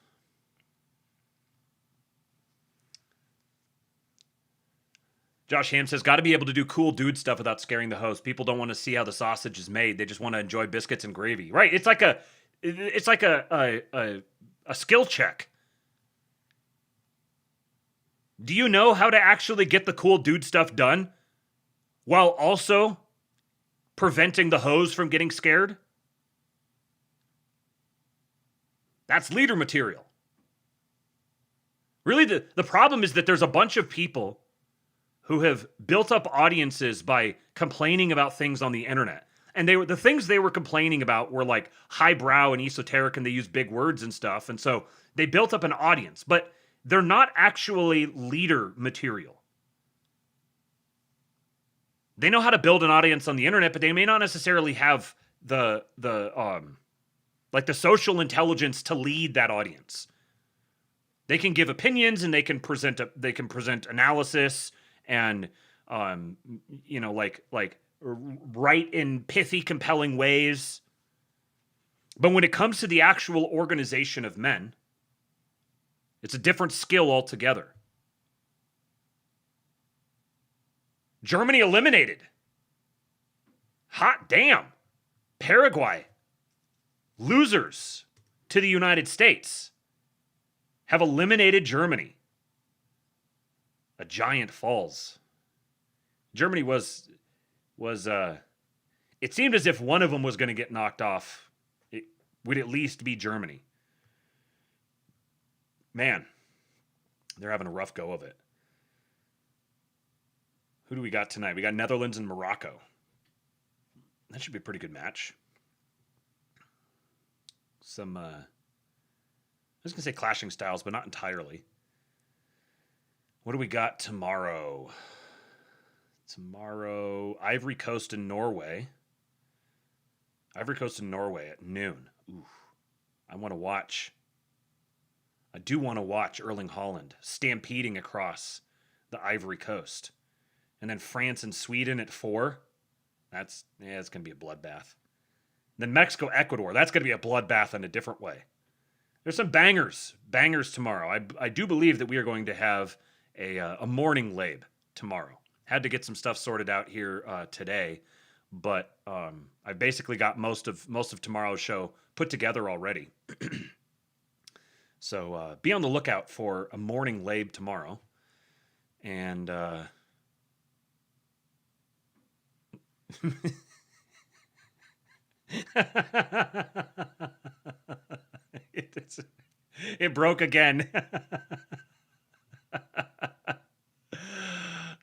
Josh Ham says, got to be able to do cool dude stuff without scaring the host. People don't want to see how the sausage is made. They just want to enjoy biscuits and gravy. Right. It's like a skill check. Do you know how to actually get the cool dude stuff done while also preventing the hoes from getting scared? That's leader material. Really, the problem is that there's a bunch of people who have built up audiences by complaining about things on the internet. And the things they were complaining about were like highbrow and esoteric, and they use big words and stuff. And so they built up an audience, but they're not actually leader material. They know how to build an audience on the internet, but they may not necessarily have the social intelligence to lead that audience. They can give opinions and they can present analysis and write in pithy, compelling ways. But when it comes to the actual organization of men, it's a different skill altogether. Germany eliminated. Hot damn. Paraguay, losers to the United States, have eliminated Germany. A giant falls. Germany was it seemed as if one of them was going to get knocked off. It would at least be Germany. Man, they're having a rough go of it. Who do we got tonight? We got Netherlands and Morocco. That should be a pretty good match. Some, I was going to say clashing styles, but not entirely. What do we got tomorrow? Ivory Coast and Norway. Ivory Coast and Norway at noon. Oof. I do want to watch Erling Haaland stampeding across the Ivory Coast. And then France and Sweden at 4. It's going to be a bloodbath. Then Mexico, Ecuador. That's going to be a bloodbath in a different way. There's some bangers tomorrow. I do believe that we are going to have a morning lab tomorrow. Had to get some stuff sorted out here today, but I basically got most of tomorrow's show put together already. So be on the lookout for a morning lab tomorrow, and it broke again.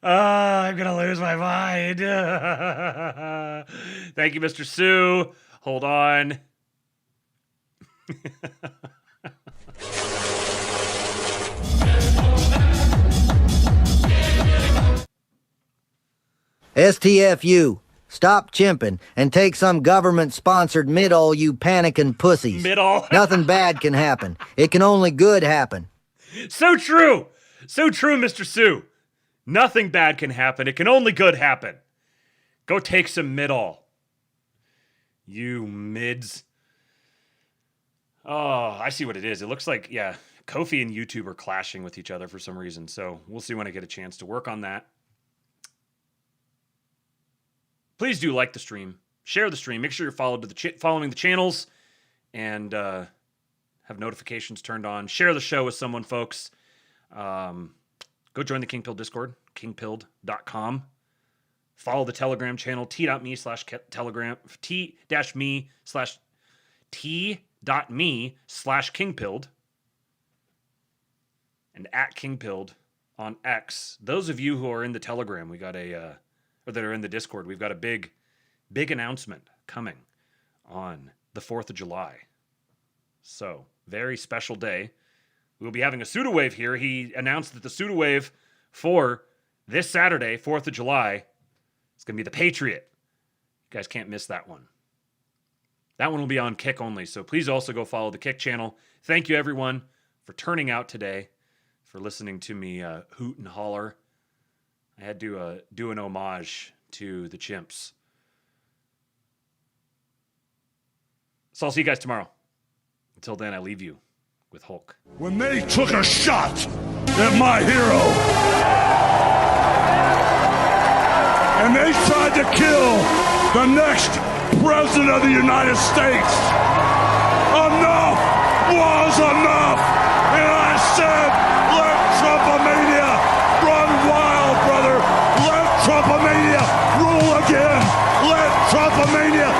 I'm going to lose my mind. Thank you, Mr. Sue. Hold on. STFU. Stop chimping and take some government-sponsored mid-all, you panicking pussies. Mid-all. Nothing bad can happen. It can only good happen. So true. So true, Mr. Sue. Nothing bad can happen. It can only good happen. Go take some mid-all. You mids. Oh, I see what it is. It looks like, Kofi and YouTube are clashing with each other for some reason. So we'll see when I get a chance to work on that. Please do like the stream, share the stream, make sure you're following the channels, and have notifications turned on. Share the show with someone, folks. Go join the Kingpilled Discord, kingpilled.com. Follow the Telegram channel, t.me/Telegram, t.me/Kingpilled, and at Kingpilled on X. Those of you who are in the Telegram, we got or that are in the Discord, we've got a big announcement coming on the 4th of July. So, very special day. We'll be having a Sudawave here. He announced that the Sudawave for this Saturday, 4th of July, is going to be the Patriot. You guys can't miss that one. That one will be on Kick only. So please also go follow the Kick channel. Thank you, everyone, for turning out today, for listening to me hoot and holler. I had to do an homage to the chimps. So I'll see you guys tomorrow. Until then, I leave you with Hulk. When they took a shot at my hero, and they tried to kill the next President of the United States, enough was enough. And I said, let Trumpomania run wild, brother. Let Trumpomania rule again. Let Trumpomania